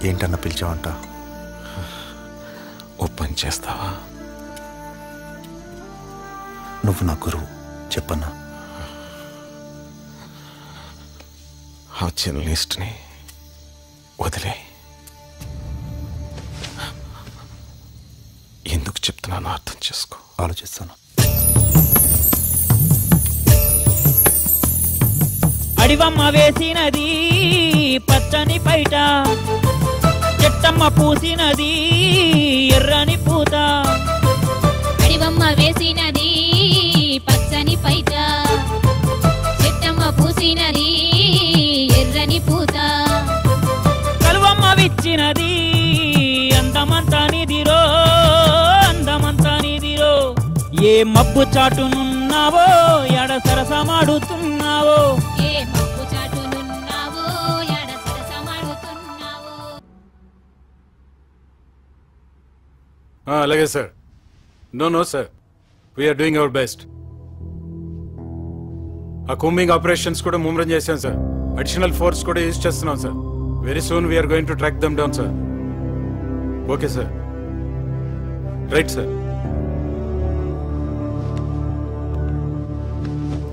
ఏంటన్నా పిలిచావంట? ఓ పని చేస్తావా? నువ్వు నా గురువు, చెప్పన్నా. ఆ జర్నలిస్ట్ని వదిలే. ఎందుకు చెప్తున్నానో అర్థం చేసుకో. ఆలోచిస్తాను. అడివమ్మ వేసినది పచ్చని పైట, చెట్టమ్మ పూసినది ఎర్రని పూత. అడివమ్మ వేసినది పచ్చని పైట, చెట్టమ్మ పూసినది ఎర్రని పూత. కలువమ్మ విచ్చినది అందమంతా నిదిరో, అందమంతా నిదిరో. ఏ మబ్బు చాటునున్నావో ఎడ సరసమాడుతున్నావో. అలాగే sir. No sir, we are doing our best. ఆ కూంబింగ్ ఆపరేషన్స్ కూడా ముమ్మరం చేశాం సార్. అడిషనల్ ఫోర్స్ కూడా యూజ్ చేస్తున్నాం sir. Very soon we are going to track them down sir. Okay sir. Right sir.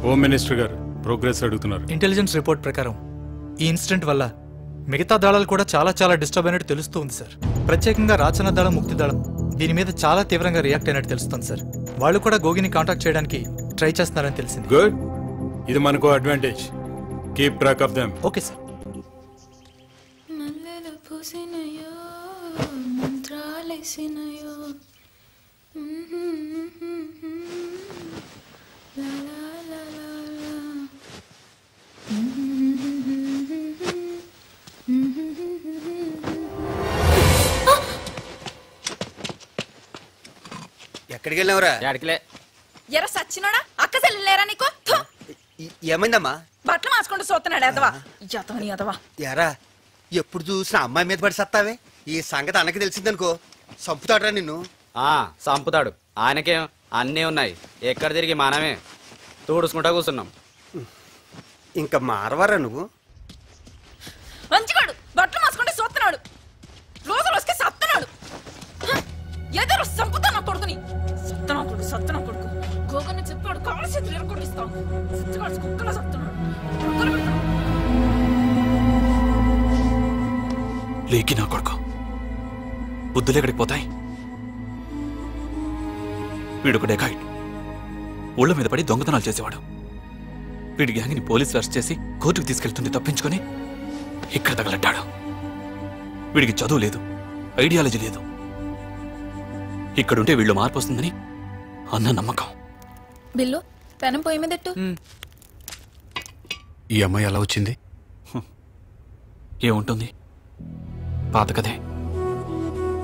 Home minister గారు ప్రోగ్రెస్ అడుగుతున్నారు. ఇంటెలిజెన్స్ రిపోర్ట్ ప్రకారం ఈ ఇన్సిడెంట్ వల్ల మిగతా దళాలు కూడా చాలా డిస్టర్బ్ అయినట్టు తెలుస్తూ ఉంది సార్. ప్రత్యేకంగా రాచన దళం, ముక్తి దళం దీని మీద చాలా తీవ్రంగా రియాక్ట్ అయినట్టు తెలుస్తుంది సార్. వాళ్ళు కూడా గోగిని కాంటాక్ట్ చేయడానికి ట్రై చేస్తున్నారని తెలిసింది. గుడ్. ఇది మనకు advantage. Keep track of them. Okay sir. ఎక్కడికి వెళ్ళావురా? ఎర సచ్చినోడా, ఆ అక్క చెల్లెలేరా నీకు? థు! ఏమైందమ్మా? బట్టలు మార్చుకుంటూ చూస్తున్నాడు ఎదవా ఎదవని ఎదవా. యారా ఎప్పుడు చూసినా అమ్మాయి మీద పడి సత్తావే. ఈ సంగతి అన్నకి తెలిసిందనుకో సంపుతాడరా నిన్ను. సంపుతాడు. ఆయనకేం అన్నీ ఉన్నాయి. ఎక్కడ తిరిగి మనమే తూడుచుకుంటా కూర్చున్నాం. ఇంకా మారవారా నువ్వు? మంచిగాడు బట్టలు మార్చుకుంటూ చూస్తున్నాడు. రోజులు వస్తే సత్తున్నాడు. ఎదురు సంపుతా నా కొడుకుని. సత్తనా కొడుకు గోగన్న చెప్పాడు. కాలు చేతులు ఎరగొట్టిస్తాం. సత్తుగాడు కుక్కలా సత్తున్నాడు. లేకి నా కొడుకు బుద్ధులు ఎక్కడికి పోతాయి? వీడొక డెకాయిట్. ఊళ్ళ మీద పడి దొంగతనాలు చేసేవాడు. వీడి గ్యాంగ్ని పోలీసులు అరెస్ట్ చేసి కోర్టుకు తీసుకెళ్తుంటే తప్పించుకొని ఇక్కడ తగలడ్డాడు. వీడికి చదువు లేదు, ఐడియాలజీ లేదు. ఇక్కడుంటే వీళ్ళు మార్పు వస్తుందని అన్న నమ్మకం. బిల్లు పెనం పొయ్యి మీద పెట్టు. ఈ అమ్మాయి ఎలా వచ్చింది? ఏముంటుంది, పాత కదే.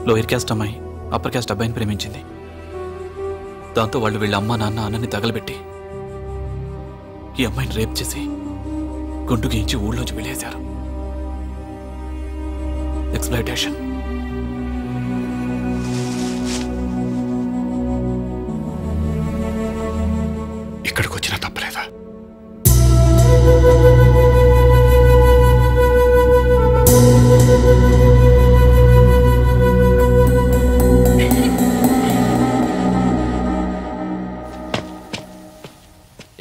లోయర్ క్యాస్ట్ అమ్మాయి అప్పర్ క్యాస్ట్ అబ్బాయిని ప్రేమించింది. దాంతో వాళ్ళు వీళ్ళ అమ్మ నాన్న అన్నని తగలబెట్టి ఈ అమ్మాయిని రేప్ చేసి గుండు గీయించి ఊళ్ళోంచి వెళ్ళేశారు. ఎక్స్‌ప్లాయిటేషన్. ఇక్కడికి వచ్చినా తప్పలేదా?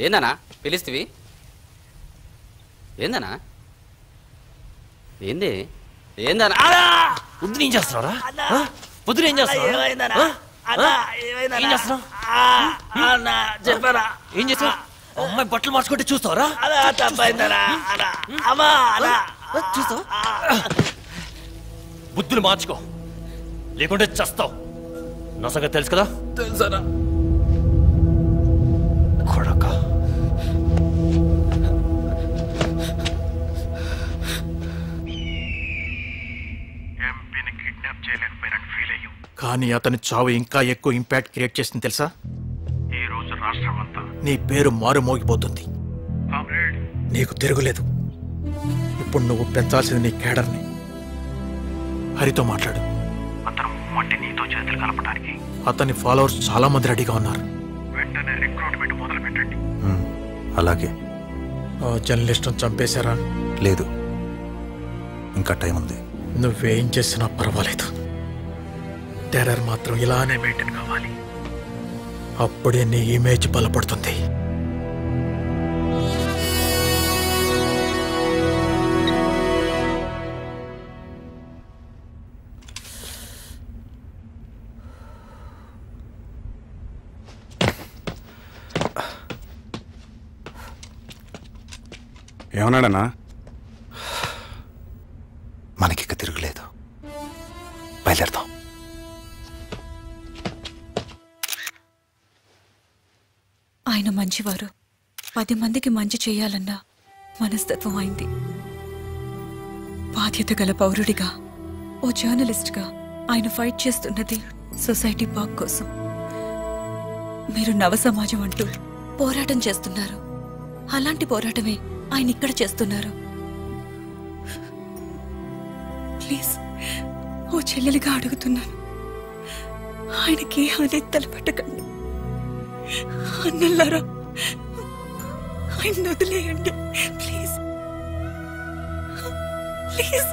ఏందనా పిలిస్తీవి? ఏందనా? ఏంది? ఏందనా? పొద్దున ఏం చేస్తున్నారా? పొద్దున ఏం చేస్తున్నావు? చెప్పారా? ఏం చేస్తావు? అమ్మాయి బట్టలు మార్చుకుంటే చూస్తావరా? చూస్తావు? బుద్ధులు మార్చుకో, లేకుంటే చస్తావు. నా సంగతి తెలుసు కదా? తెలుసరా? కొడక కానీ అతని చావు ఇంకా ఎక్కువ ఇంపాక్ట్ క్రియేట్ చేసింది తెలుసా? ఈ రోజు రాష్ట్రమంతా నీ పేరు మారు మోగిపోతుంది. నీకు తిరుగులేదు. ఇప్పుడు నువ్వు పెంచాల్సింది నీ కేడర్ని. హరితో మాట్లాడు. అతను మట్టి నీతో చేతులు కలపడానికి అతని ఫాలోవర్స్ చాలా మంది రెడీగా ఉన్నారు. వెంటనే రిక్రూట్మెంట్ మొదలు పెట్టండి. అలాగే. జర్నలిస్ట్ను చంపేశారా? లేదు, ఇంకా టైం ఉంది. నువ్వేం చేసినా పర్వాలేదు. టెర్రర్ మాత్రం ఇలానే మెయింటైన్ కావాలి. అప్పుడే నీ ఇమేజ్ బలపడుతుంది. ఏమన్నాడన్నా? మనకిక తిరుగులేదు, బయలుదేరదాం. ఆయన మంచివారు. 10 మందికి మంచి చేయాలన్న మనస్తత్వం అయింది. బాధ్యత గల పౌరుడిగా, ఓ జర్నలిస్ట్గా ఆయన ఫైట్ చేస్తున్నది సొసైటీ బాగ్ కోసం. మీరు నవ సమాజం అంటూ పోరాటం చేస్తున్నారు. అలాంటి పోరాటమే ఆయన ఇక్కడ చేస్తున్నారు. ప్లీజ్, ఓ చెల్లెలిగా అడుగుతున్నాను, ఆయనకి హాని తలపెట్టకండి. అన్నల్లారా, ఆయన వదిలేయండి ప్లీజ్, ప్లీజ్.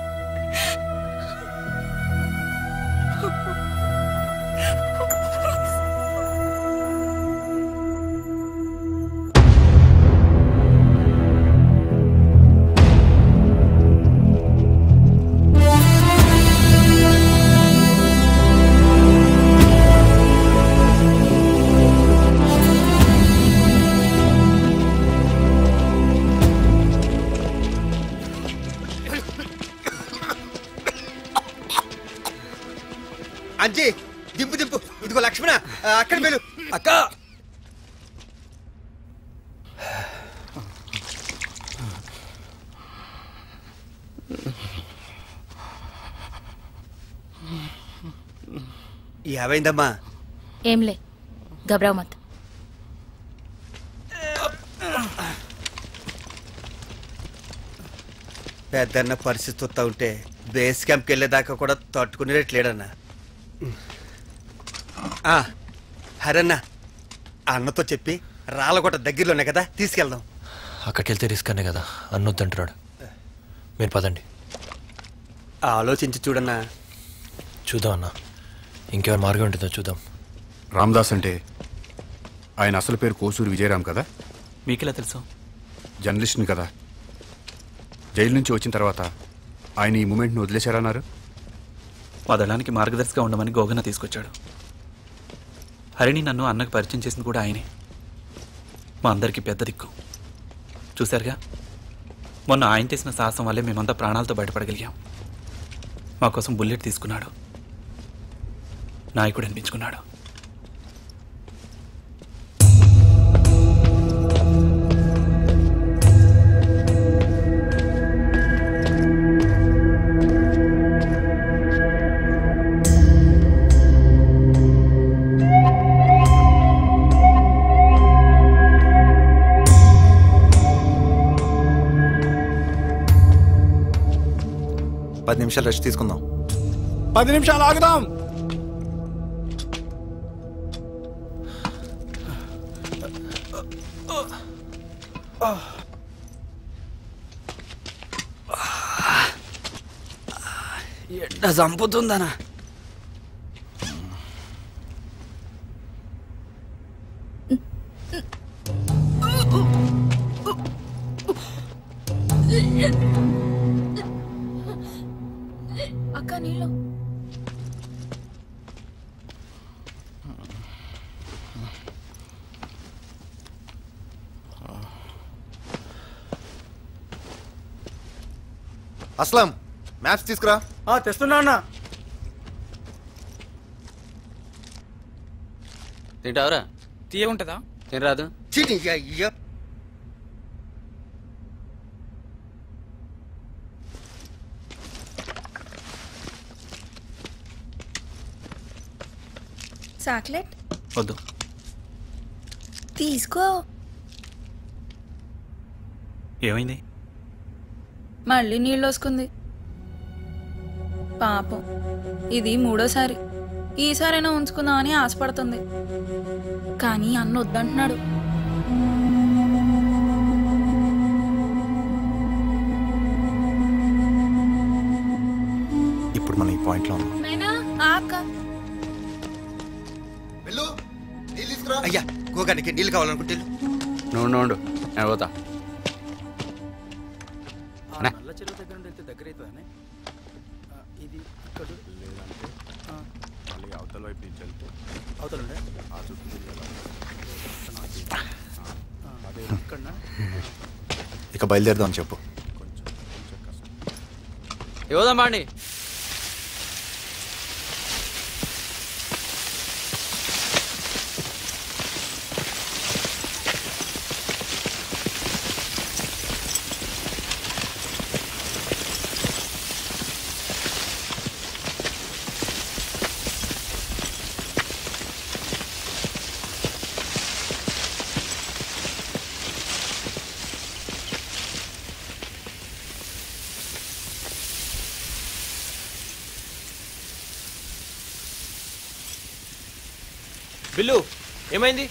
అంజీ, దింపు దింపు. ఇదిగో లక్ష్మణ, అక్కడ వెళ్ళు. అక్క, ఏమైందమ్మా? ఏంలే, గబరావు మత్. పెద్దన్న పరిస్థితి వస్తూ ఉంటే బేస్ క్యాంప్కి వెళ్ళేదాకా కూడా తట్టుకునేట్లేడన్నా. హరన్నా అన్నతో చెప్పి రాళ్ళగొట్ట దగ్గరలోనే కదా తీసుకెళ్దాం. అక్కడికి వెళ్తే రిస్క్ అనే కదా అన్నొద్దంటున్నాడు. మీరు పదండి. ఆలోచించి చూడన్నా. చూద్దాం అన్న, ఇంకేమైనా మార్గం ఉంటుందో చూద్దాం. రామదాస్ అంటే ఆయన అసలు పేరు కోసూరి విజయరామ్ కదా? మీకెలా తెలుసు? జర్నలిస్ట్ని కదా. జైలు నుంచి వచ్చిన తర్వాత ఆయన ఈ మూమెంట్ను వదిలేశారన్నారు. మా దళానికి మార్గదర్శిగా ఉండమని గోగన్న తీసుకొచ్చాడు. హరిణి నన్ను అన్నకు పరిచయం చేసింది కూడా ఆయనే. మా అందరికీ పెద్ద దిక్కు. చూశారుగా, మొన్న ఆయన చేసిన సాహసం వల్లే మేమంతా ప్రాణాలతో బయటపడగలిగాం. మా కోసం బుల్లెట్ తీసుకున్నాడు, నాయకుడు అనిపించుకున్నాడు. పది నిమిషాలు రెస్ట్ తీసుకుందాం. 10 నిమిషాలు ఆగుదాం. ఎండ చంపుతుందనా? అక్క నీళ్ళు. అస్లాం, మ్యాప్స్ తీసుకురా. తెస్తున్నా అన్న. తింటావరా? తీయ ఉంటుందా? తినరాదు. చాక్లెట్ వద్దు. తీసుకో. ఏమైంది? మళ్ళీ నీళ్ళు వస్తుంది. పాపం, ఇది 3వసారి. ఈసారైనా ఉంచుకుందాం అని ఆశపడుతుంది, కానీ అన్న వద్దంటున్నాడు. ఇప్పుడు మనం ఈ పాయింట్లో ఉన్నాం. అయ్యా గోగానికి నీళ్ళు కావాలనుకుంటే నువ్వు నేను పోతా. నల్ల చెరువు దగ్గర నుండి వెళ్తే దగ్గర అవుతుందని ఇది ఇక్కడ అవతల వైపు నుంచి వెళ్తే అవతలుండే ఆ చుట్టూ ఇక బయలుదేరదాం చెప్పు. ఇవ్వదాం బాండి. బిల్లు ఏమైంది?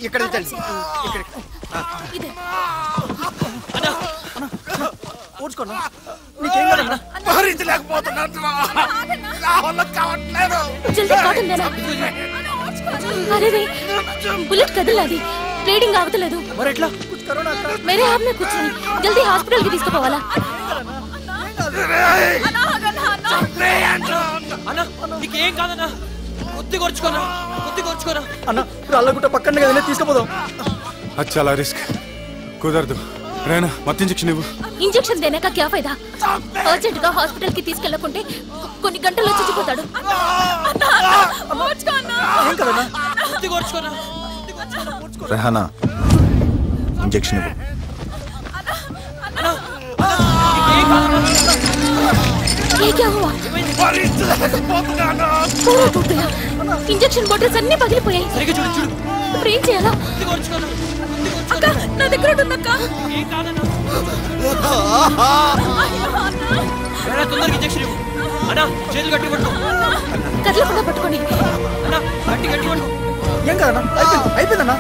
ఇక్కడ ఊడ్చుకోనా నీకేం కాదన్నా భరించలేకపోతున్నా बुलेट కదలాది బ్లీడింగ్ ఆగుతలేదు మరి ఎట్లా मेरे हाथ में कुछ नहीं जल्दी हॉस्पिटल की తీసుకుపోవాలా అన్న నీకేం కాదన్నా కొద్ది కొర్చుకోనా అన్న రాళ్ళగుట్ట పక్కనే కదలే తీసుకుపోదాం అది చాలా రిస్క్ కుదరదు రేనా మత్తు ఇంజెక్షన్ ఇవ్వు ఇంజెక్షన్ देने का क्या फायदा अर्जेंट గా హాస్పిటల్ కి తీసుకెళ్ళకుంటే కొన్ని గంటల్లో చచ్చిపోతాడు ఏం కదన్నా కొద్ది కొర్చుకోనా రెహానా ఇంజెక్షన్ ఇవ్వు ये क्या हुआ पूरा टूट गया इंजेक्शन बॉटल्स అన్ని పగిలిపోయాయి సరిగ్గా చూడు ఇప్పుడు ఏం చేయాలా అక్క నా దగ్గర ఉందక్క ఏం కాదన్నా రేనా తొందరగా ఇంజెక్షన్ ఇవ్వు అన్నా చేతులు గట్టి పట్టు కదలకుండా పట్టుకోండి అన్నా గట్టి పట్టు ఏం కదన్నా అయిపోయిందన్నా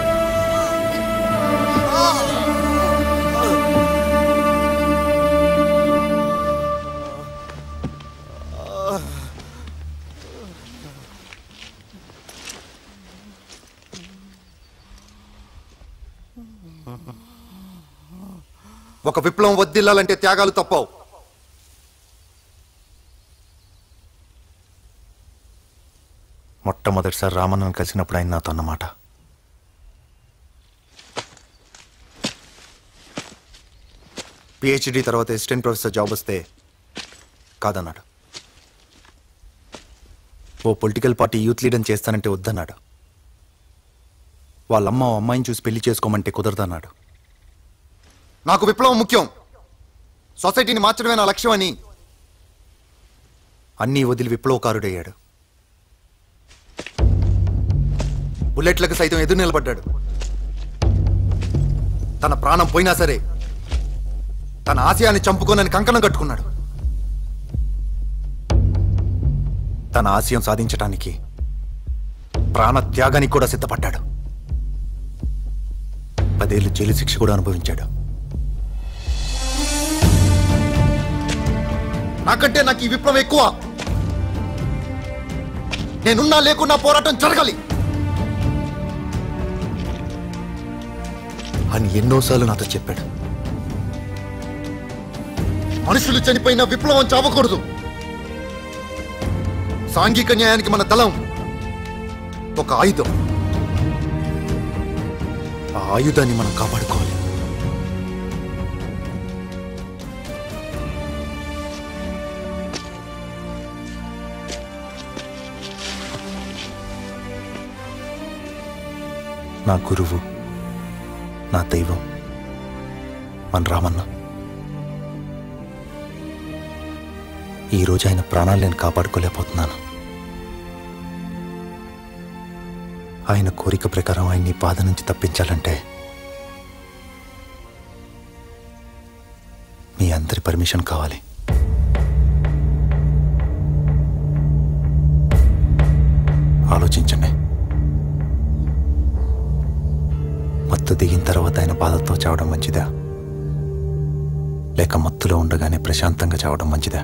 ఒక విప్లవం వద్దిల్లాలంటే త్యాగాలు తప్పవు. మొట్టమొదటిసారి రామన్నను కలిసినప్పుడు ఆయన నాతో అన్నమాట, పిహెచ్డి తర్వాత అసిస్టెంట్ ప్రొఫెసర్ జాబ్ వస్తే కాదన్నాడు. ఓ పొలిటికల్ పార్టీ యూత్ లీడర్ చేస్తానంటే వద్దన్నాడు. వాళ్ళమ్మ అమ్మాయిని చూసి పెళ్లి చేసుకోమంటే కుదరదన్నాడు. నాకు విప్లవం ముఖ్యం, సొసైటీని మార్చడమే నా లక్ష్యం అని అన్నీ వదిలి విప్లవకారుడయ్యాడు. బుల్లెట్లకు సైతం ఎదురు నిలబడ్డాడు. తన ప్రాణం పోయినా సరే తన ఆశయాన్ని చంపుకోనని కంకణం కట్టుకున్నాడు. తన ఆశయం సాధించడానికి ప్రాణ త్యాగానికి కూడా సిద్ధపడ్డాడు. 10 ఏళ్ళు జైలు శిక్ష కూడా అనుభవించాడు. నాకంటే నాకు ఈ విప్లవం ఎక్కువ. నేనున్నా లేకున్నా పోరాటం జరగాలి అని ఎన్నోసార్లు నాతో చెప్పాడు. మనుషులు చనిపోయిన విప్లవం చావకూడదు. సాంఘిక న్యాయానికి మన దళం ఒక ఆయుధం. ఆ ఆయుధాన్ని మనం కాపాడుకోవాలి. నా గురువు, నా దైవం మన రామన్న. ఈరోజు ఆయన ప్రాణాలు నేను కాపాడుకోలేకపోతున్నాను. ఆయన కోరిక ప్రకారం ఆయన్ని బాధ నుంచి తప్పించాలంటే మీ అందరి పర్మిషన్ కావాలి. ఆలోచించండి. మత్తు దిగిన తర్వాత ఆయన బాధతో చావడం మంచిదా, లేక మత్తులో ఉండగానే ప్రశాంతంగా చావడం మంచిదా?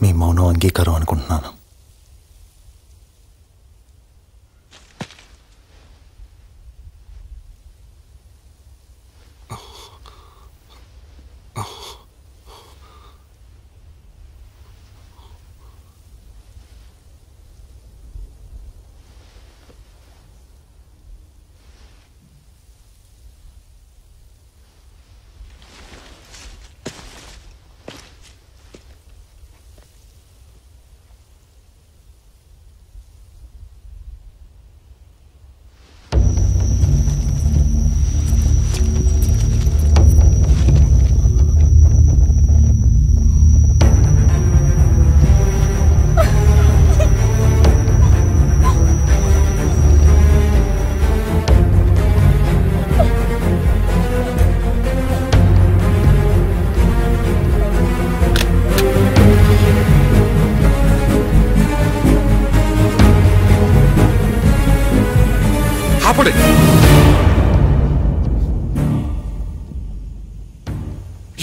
మీ మౌనం అంగీకారం అనుకుంటున్నాను.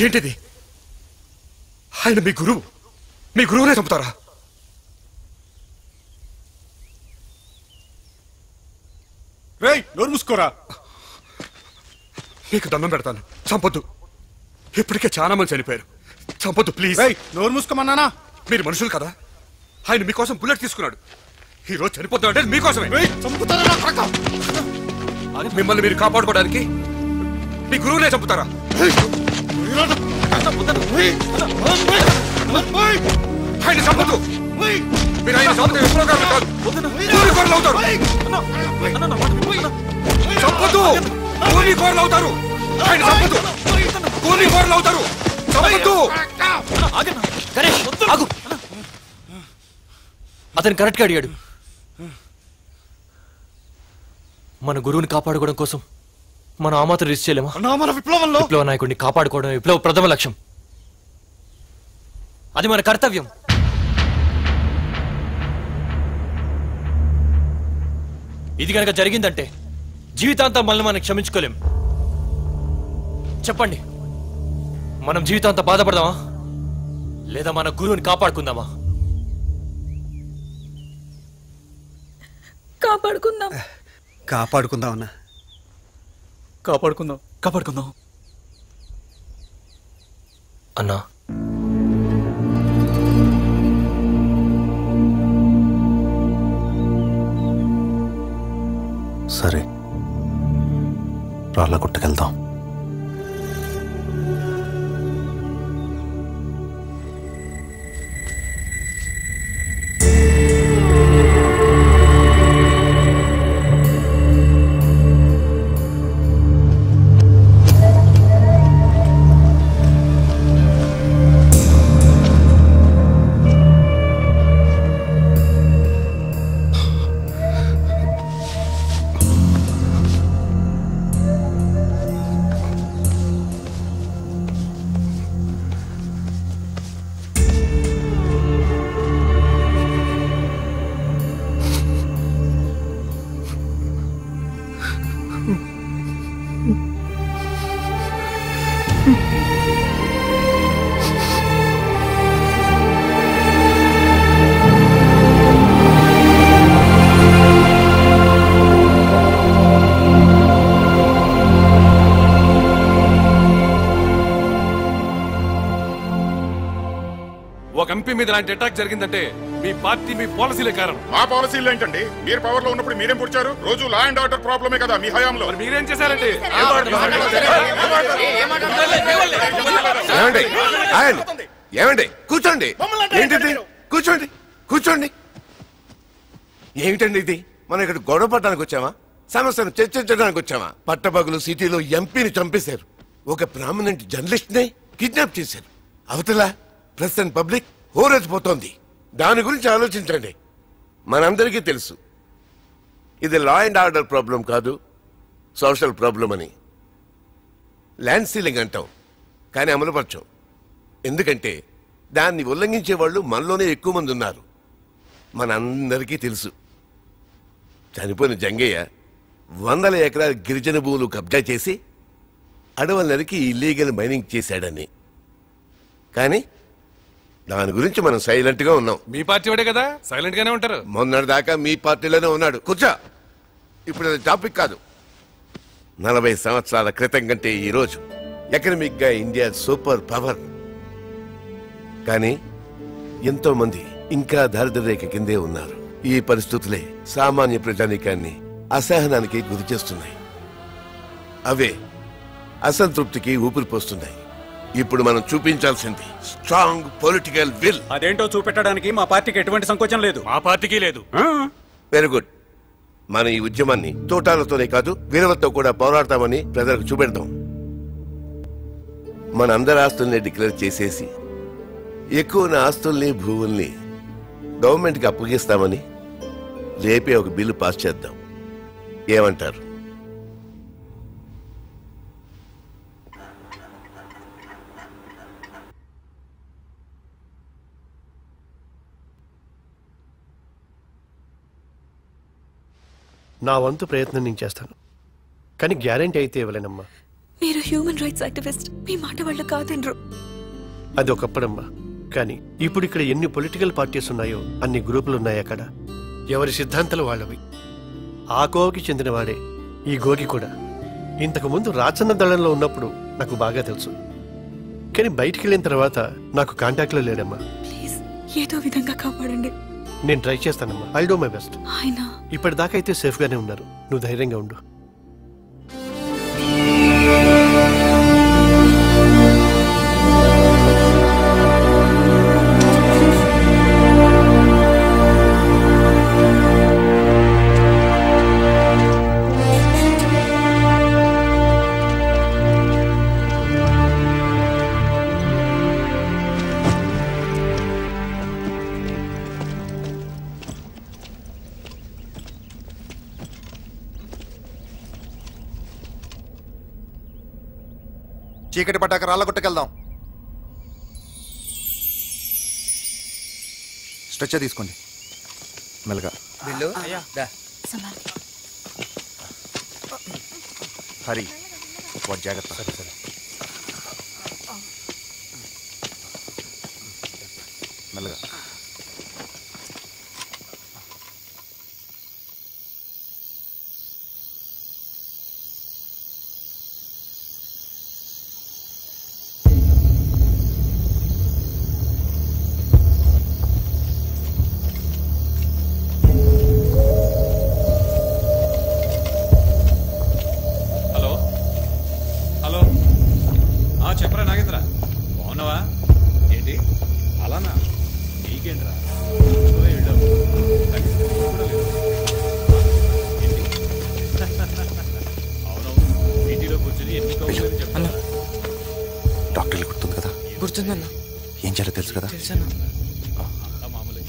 ఏంటిది? ఆయన మీ గురువునే చంపుతారా? రేయ్ నోరు మూసుకోరా. నీకు దండం పెడతాను, చంపొద్దు. ఇప్పటికే చాలా మంది చనిపోయారు, చంపొద్దు ప్లీజ్. నోరు మూసుకోమన్నానా? మీరు మనుషులు కదా, ఆయన మీకోసం బుల్లెట్ తీసుకున్నాడు. ఈ రోజు చనిపోతాడు అంటే మీకోసమే. మిమ్మల్ని మీరు కాపాడుకోవడానికి మీ గురువునే చంపుతారా? ఆయన చంపొద్దు. మీరు ఆయన చంపితే విప్లవకారులు కాదు, కూలికోరలు అవుతారు. చంపొద్దు, కూలికోరలు అవుతారు. ఆయన చంపొద్దు, కూలికోరలు అవుతారు. చంపొద్దు. గణేష్ ఆగు. అతను కరెక్ట్గా అడిగాడు. మన గురువుని కాపాడుకోవడం కోసం మనం ఆ మాత్రం రిస్క్ చేయలేమా? మన విప్లవంలో విప్లవ నాయకుడిని కాపాడుకోవడం విప్లవ ప్రథమ లక్ష్యం. అది మన కర్తవ్యం. ఇది కనుక జరిగిందంటే జీవితాంతం మనల్ని మనం క్షమించుకోలేం. చెప్పండి, మనం జీవితాంతం బాధపడదామా లేదా మన గురువుని కాపాడుకుందామా? కాపాడుకుందాం. కాపాడుకుందాం అన్న. కాపాడుకుందాం అన్నా. సరే, రాళ్ళ గుట్టకెళ్దాం. ఒక ఎంపీ మీద ఇలాంటి అటాక్ జరిగిందంటే మీ పార్టీ మీ పాలసీలే కారణం. మా పాలసీలు ఏంటండి? మీరు పవర్ లో ఉన్నప్పుడు మీరేం పుడిచారు? రోజు లా అండ్ ఆర్డర్ ప్రాబ్లమే కదా మీ హయాంలో. మీరేం చేశారండి? ఏమండి కూర్చోండి. ఏంటిది? కూర్చోండి కూర్చోండి. ఏమిటండి ఇది? మనం ఇక్కడ గొడవ పడడానికి వచ్చామా? సమస్యను చర్చించడానికి వచ్చామా? పట్టపగలు సిటీలో ఎంపీని చంపేశారు. ఒక ప్రామినెంట్ జర్నలిస్ట్ ని కిడ్నాప్ చేశారు. అవతల ప్రెస్ అండ్ పబ్లిక్ హోరెత్తిపోతోంది. దాని గురించి ఆలోచించండి. మనందరికీ తెలుసు ఇది లా అండ్ ఆర్డర్ ప్రాబ్లం కాదు, సోషల్ ప్రాబ్లం అని. ల్యాండ్ సీలింగ్ అంటాం, కానీ అమలుపరచం. ఎందుకంటే దాన్ని ఉల్లంఘించే వాళ్ళు మనలోనే ఎక్కువ మంది ఉన్నారు. మనందరికీ తెలుసు చనిపోయిన జంగయ్య 100 ఎకరాల గిరిజన భూములు కబ్జా చేసి అడవుల నరికి ఇల్లీగల్ మైనింగ్ చేశాడని. కానీ దాని గురించి మనం సైలెంట్ గా ఉన్నాం. మీ పార్టీ వాడే కదా, సైలెంట్ గానే ఉంటారు. మొన్నటిదాకా మీ పార్టీలోనే ఉన్నాడు. కూర్చో. ఇప్పుడు అది టాపిక్ కాదు. 40 సంవత్సరాల క్రితం కంటే ఈరోజు ఎకనమిక్ గా ఇండియా సూపర్ పవర్. కానీ ఎంతో మంది ఇంకా దారిద్ర్య రేఖ కిందే ఉన్నారు. ఈ పరిస్థితులే సామాన్య ప్రజానీకాన్ని అసహనానికి గురి చేస్తున్నాయి. అవే అసంతృప్తికి ఊపిరి పోస్తున్నాయి. ఇప్పుడు మనం చూపించాల్సింది స్ట్రాంగ్ పొలిటికల్ విల్. అదేంటో చూపెట్టడానికి మా పార్టీకి ఎటువంటి సంకోచం లేదు. మా పార్టీకి లేదు. Very good. మన ఈ ఉద్యమాన్ని తోటాలతోనే కాదు వీరవతో కూడా పోరాడతామని ప్రజలకు చూపెడతాం. మన అందరి ఆస్తుల్ని డిక్లేర్ చేసేసి ఎక్కువ ఆస్తుల్ని భూముల్ని గవర్నమెంట్కి అప్పగిస్తామని రేపే ఒక బిల్లు పాస్ చేద్దాం. ఏమంటారు? నా వంతు ప్రయత్నం నేను చేస్తాను. కానీ గ్యారెంటీ అయితే ఇవ్వలేనమ్మా. మీరు హ్యూమన్ రైట్స్ యాక్టివిస్ట్, మీ మాట వాళ్ళు కాదనరు. అది ఒకప్పుడమ్మా. కానీ ఇప్పుడు ఇక్కడ ఎన్ని పొలిటికల్ పార్టీస్ ఉన్నాయో అన్ని గ్రూపులు ఉన్నాయి. అక్కడ ఎవరి సిద్ధాంతాలు వాళ్ళవి. ఆ కోవకి చెందినవాడే ఈ గోగి కూడా. ఇంతకు ముందు రాచన్న దళంలో ఉన్నప్పుడు నాకు బాగా తెలుసు, కానీ బయటికి వెళ్ళిన తర్వాత నాకు కాంటాక్ట్లో లేడమ్మా. ప్లీజ్ ఏదో విధంగా కాపాడండి. నేను ట్రై చేస్తానమ్మా. I do my best. ఆయన ఇప్పటిదాకా అయితే సేఫ్ గానే ఉన్నారు. నువ్వు ధైర్యంగా ఉండు. చీకటి పట్టాక రాళ్ళగుట్టకెళ్దాం. స్ట్రెచ్చర్ తీసుకోండి మెల్లగా. బిల్లు హరి వాట్ జాగ్రత్త. మెల్లగా. చెప్పరా నాగేంద్ర, బాగున్నావా? ఏంటి అలానా? నీకేంట్రా అవునవును, ఇంటిలో కూర్చొని ఎన్ని కౌంటర్లు చెప్తున్నా. డాక్టర్లు గుర్తుంది కదా? గుర్తుందన్నా. ఏం చేయాలో తెలుసు కదా? తెలుసన్నా. మామూలు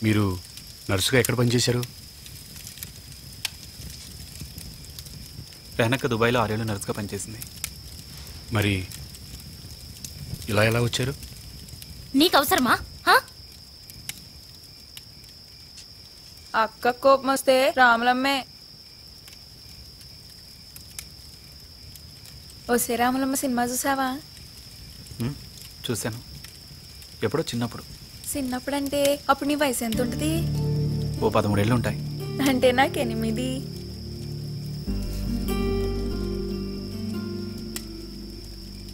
మీరు నర్సుగా ఎక్కడ పనిచేశారు? వెనక దుబాయ్లో 6 ఏళ్ళు నర్సుగా పనిచేసింది. మరి ఇలా ఎలా వచ్చారు? నీకు అవసరమా? అక్క కోపం వస్తే రాములమ్మే. ఓసే రాములమ్మ సినిమా చూసావా? చూశాను, ఎప్పుడో చిన్నప్పుడు. చిన్నప్పుడు అంటే అప్పుడు నీ వయసు ఎంత ఉంటుంది? ఓ 13 ఏళ్ళు ఉంటాయి. అంటే నాకు 8.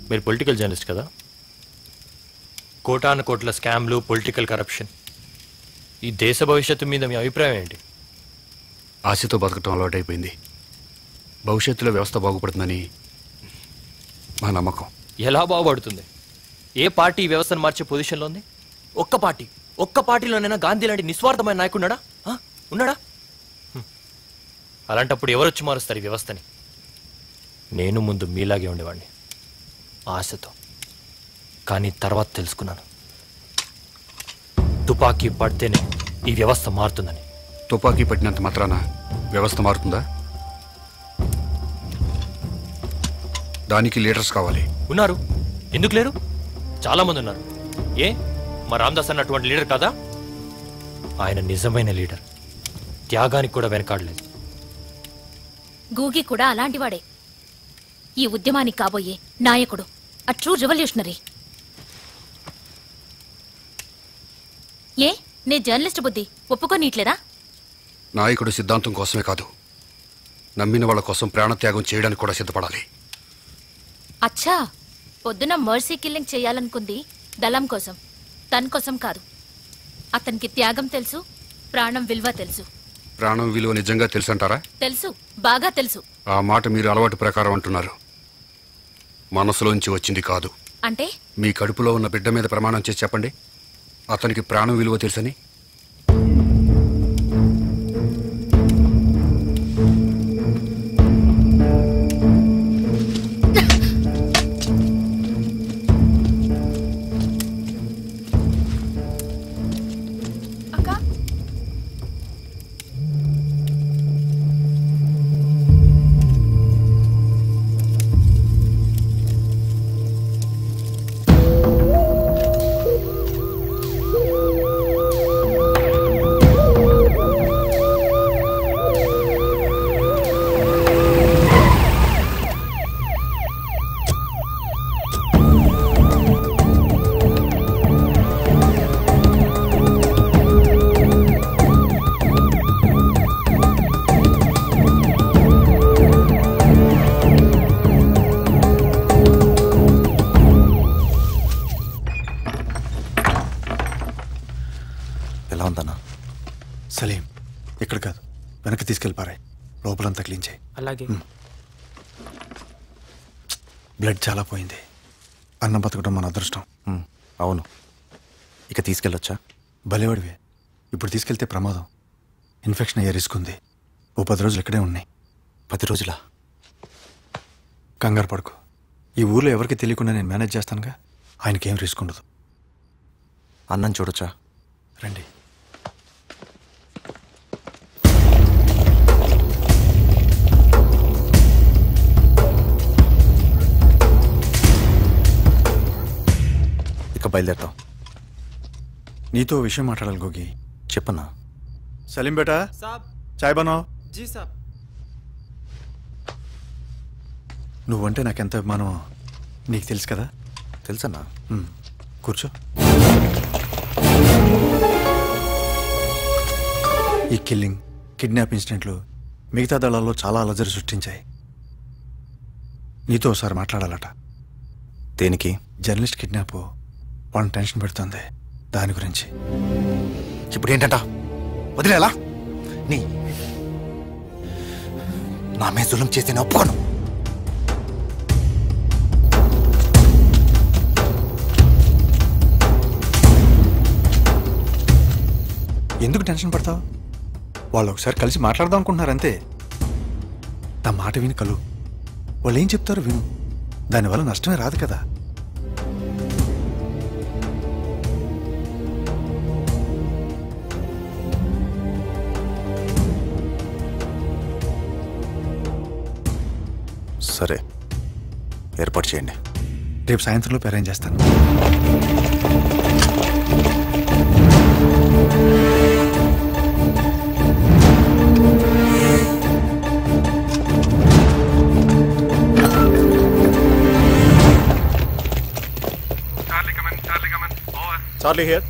మీరు పొలిటికల్ జర్నలిస్ట్ కదా? కోటాను కోట్ల స్కామ్లు, పొలిటికల్ కరప్షన్, ఈ దేశ భవిష్యత్తు మీద మీ అభిప్రాయం ఏంటి? ఆశతో బతకటం అలవాటైపోయింది. భవిష్యత్తులో వ్యవస్థ బాగుపడుతుందని మా నమ్మకం. ఎలా బాగుపడుతుంది? ఏ పార్టీ ఈ వ్యవస్థను మార్చే పొజిషన్లో ఉంది? ఒక్క పార్టీలోనైనా గాంధీ లాంటి నిస్వార్థమైన నాయకున్నాడా? ఉన్నాడా? అలాంటప్పుడు ఎవరొచ్చి మారుస్తారు ఈ వ్యవస్థని? నేను ముందు మీలాగే ఉండేవాడిని, ఆశతో. కానీ తర్వాత తెలుసుకున్నాను, తుపాకీ పడితేనే ఈ వ్యవస్థ మారుతుందని. తుపాకీ పట్టినంత మాత్రాన వ్యవస్థ మారుతుందా? దానికి లీడర్స్ కావాలి. ఉన్నారు, ఎందుకు లేరు? చాలా మంది ఉన్నారు. ఏ మా రామదాస్ అన్నటువంటి లీడర్ కాదా? ఆయన నిజమైన లీడర్, త్యాగానికి కూడా వెనకాడలేదు. గూగి కూడా అలాంటివాడే. ఈ ఉద్యమానికి కాబోయే నాయకుడు, అ ట్రూ రెవల్యూషనరీ. ఏ నీ జర్నలిస్ట్ బుద్ధి ఒప్పుకోనీట్లేదా? నాయకుడు సిద్ధాంతం కోసమే కాదు, నమ్మిన వాళ్ళ కోసం ప్రాణత్యాగం చేయడానికి కూడా సిద్ధపడాలి. అచ్చా, పొద్దున మర్సీ కిల్లింగ్ చేయాలనుకుంది దళం కోసం, తన కోసం కాదు. అతనికి త్యాగం తెలుసు, ప్రాణం విలువ తెలుసు. ప్రాణం విలువ నిజంగా తెలుసంటారా? తెలుసు, బాగా తెలుసు. ఆ మాట మీరు అలవాటు ప్రకారం అంటున్నారు, మనసులోంచి వచ్చింది కాదు. అంటే మీ కడుపులో ఉన్న బిడ్డ మీద ప్రమాణం చేసి చెప్పండి, అతనికి ప్రాణం విలువ తెలుసని. సలీం, ఇక్కడ కాదు, వెనక్కి తీసుకెళ్ళిపారాయి. లోపలంతా క్లీన్ చేయి. అలాగే. బ్లడ్ చాలా పోయింది. అన్నం బతకడం మన అదృష్టం. అవును, ఇక తీసుకెళ్ళొచ్చా? భలేవాడివే. ఇప్పుడు తీసుకెళ్తే ప్రమాదం. ఇన్ఫెక్షన్ అయ్యే రిస్క్ ఉంది. ఓ 10 రోజులు ఇక్కడే ఉన్నాయి. 10 రోజులా? కంగారు పడుకో. ఈ ఊర్లో ఎవరికి తెలియకుండా నేను మేనేజ్ చేస్తానుగా. ఆయనకేం రిస్క్ ఉండదు. అన్నం చూడొచ్చా? రండి. ఇక బయలుదేరుతాం. నీతో విషయం మాట్లాడాలి గోగి. చెప్పన్నా. సలీం బేటా, చాయ్ బనావ్. జీ సాబ్. నువ్వంటే నాకెంత అభిమానమో నీకు తెలుసు కదా. తెలుసన్నా. కూర్చో. ఈ కిల్లింగ్, కిడ్నాప్ ఇన్సిడెంట్లు మిగతా దళాల్లో చాలా అలజడి సృష్టించాయి. నీతో ఒకసారి మాట్లాడాలట. దేనికి? జర్నలిస్ట్ కిడ్నాప్ వాళ్ళని టెన్షన్ పెడుతుంది. దాని గురించి. ఇప్పుడు ఏంటంట? వదిలేలా? నా మీద జులుం చేసి నేను ఒప్పుకోను. ఎందుకు టెన్షన్ పడతావు? వాళ్ళు ఒకసారి కలిసి మాట్లాడదాం అనుకుంటున్నారు అంతే. నా మాట విని కలు. వాళ్ళు ఏం చెప్తారో విను. దానివల్ల నష్టమే రాదు కదా. సరే, ఏర్పాటు చేయండి. రేపు సాయంత్రంలో అరేంజ్ చేస్తాను. Charlie here.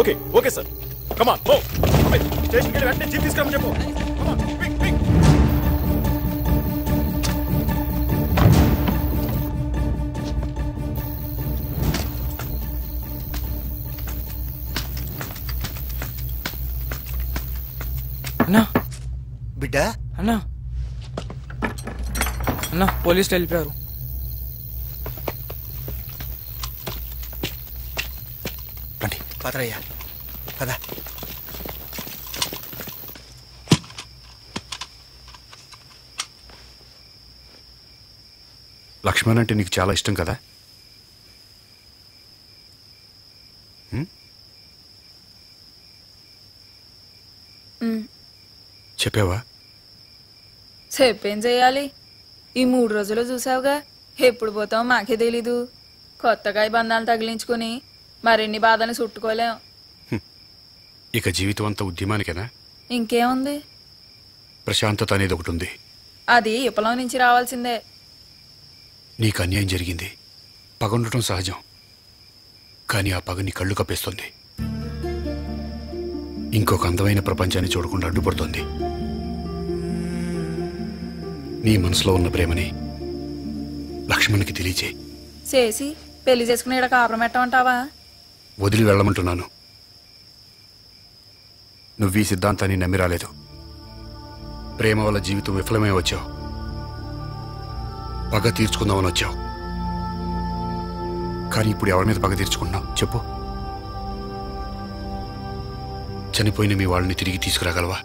Okay, okay, sir. Come on, go. Station ke liye jeep తీసుకురమ్మని చెప్పు. Come on, quick, quick. అన్నా. బిడ్డ. అన్నా, అన్నా పోలీసులు వెళ్ళిపోయారు. రండి. పదరయ్యా, పద. లక్ష్మణ్ అంటే నీకు చాలా ఇష్టం కదా? చెప్పావా? చెప్పేం చెయ్యాలి? ఈ 3 రోజులు చూసావుగా, ఎప్పుడు పోతావు మాకే తెలీదు. కొత్తగా ఈ బంధాలు తగిలించుకుని మరిన్ని బాధలు చుట్టుకోలేం. ఇక జీవితం అంతా ఉద్యమానికేనా? ఇంకేముంది? ప్రశాంతత అనేది ఒకటి ఉంది. అది విప్లవం నుంచి రావాల్సిందే. నీకు అన్యాయం జరిగింది, పగ ఉండటం సహజం. కానీ ఆ పగ నీ కళ్ళు కప్పేస్తుంది. ఇంకొక అందమైన ప్రపంచాన్ని చూడకుండా అడ్డుపడుతుంది. నీ మనసులో ఉన్న ప్రేమని లక్ష్మణ్కి తెలియచేయి. చేసి పెళ్లి చేసుకుని ఇక్కడ కాపురం పెట్టమంటావా? వదిలి వెళ్ళమంటున్నాను. నువ్వు ఈ సిద్ధాంతాన్ని నమ్మి రాలేదు. ప్రేమ వల్ల జీవితం విఫలమై వచ్చావు. పగ తీర్చుకుందామని వచ్చావు. కానీ ఇప్పుడు ఎవరి మీద పగ తీర్చుకుంటున్నావు చెప్పు? చనిపోయిన మీ వాళ్ళని తిరిగి తీసుకురాగలవా?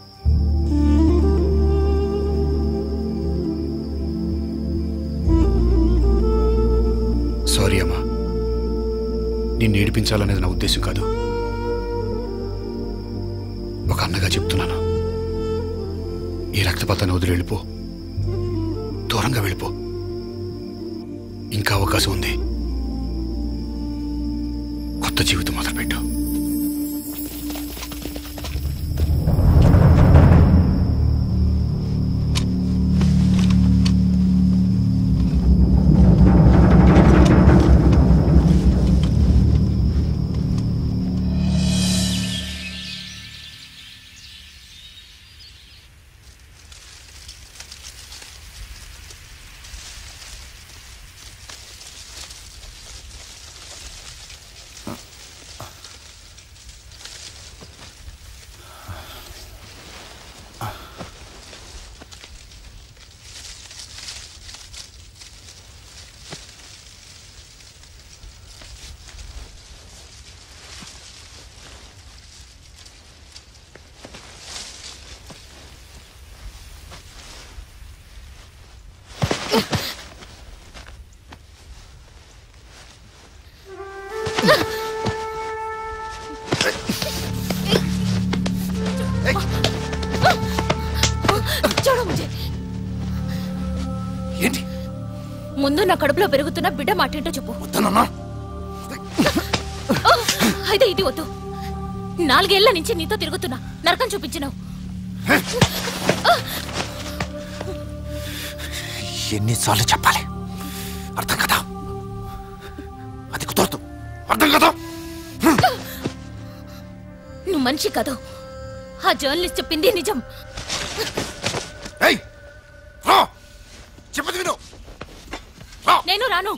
సారీ అమ్మా, నిన్ను ఏడిపించాలనేది నా ఉద్దేశం కాదు. ఒక అన్నగా చెప్తున్నాను, ఈ రక్తపాతాన్ని వదిలి వెళ్ళిపో, దూరంగా వెళ్ళిపో. ఇంకా అవకాశం ఉంది. కొత్త జీవితం మొదలుపెట్టు. ఏంటి? ముందు నా కడుపులో పెరుగుతున్న బిడ్డ మాట ఏంటో చెప్పు. అయితే ఇది వద్దు. 4 ఏళ్ల నుంచి నీతో తిరుగుతున్నా, నరకం చూపించినావు. ఎన్నిసార్లు చెప్పాలి? అర్థం కదా? అది కుదరదు. అర్థం కదా? నువ్వు మనిషి కాదు. ఆ జర్నలిస్ట్ చెప్పింది నిజం. నేను రాను.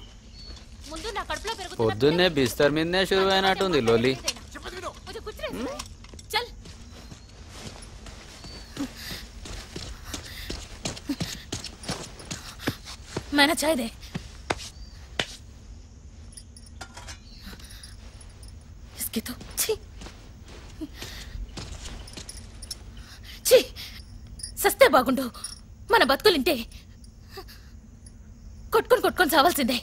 ముందు నా కడుపులో పెరుగుతున్న పొద్దున్నే బిస్తర్ మీదనే షురు అయినట్టుంది లోలి. చల్. मैंने चाय दे. इसकी तो छी छी సస్తే బాగుండు. మన బతుకులింటే కొట్టుకొని సావాల్సిందే.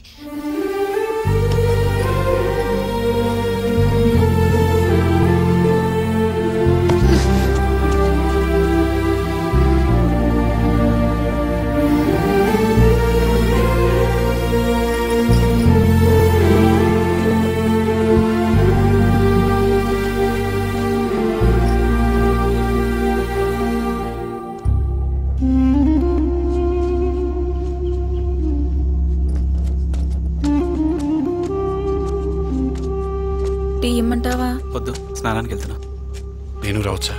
ఇమ్మంటావా? వద్దు, స్నానానికి వెళ్తున్నా. నేను రావచ్చా?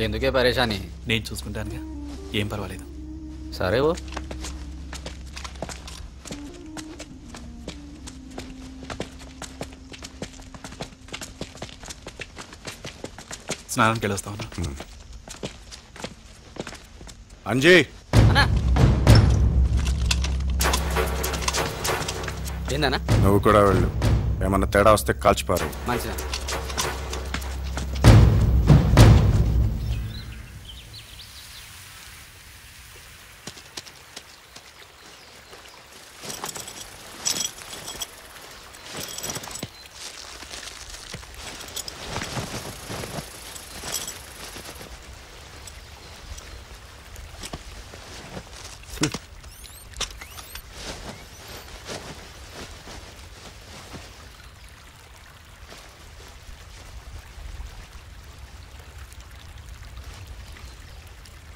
ఎందుకే పరేషాని? నేను చూసుకుంటానుగా, ఏం పర్వాలేదు. సరే ఓ. స్నానానికి వెళ్ళొస్తా ఉన్నా. అంజీ, ఏందన్నా? నువ్వు కూడా వెళ్ళు. ఏమన్నా తేడా వస్తే కాల్చిపారు. మంచిదా?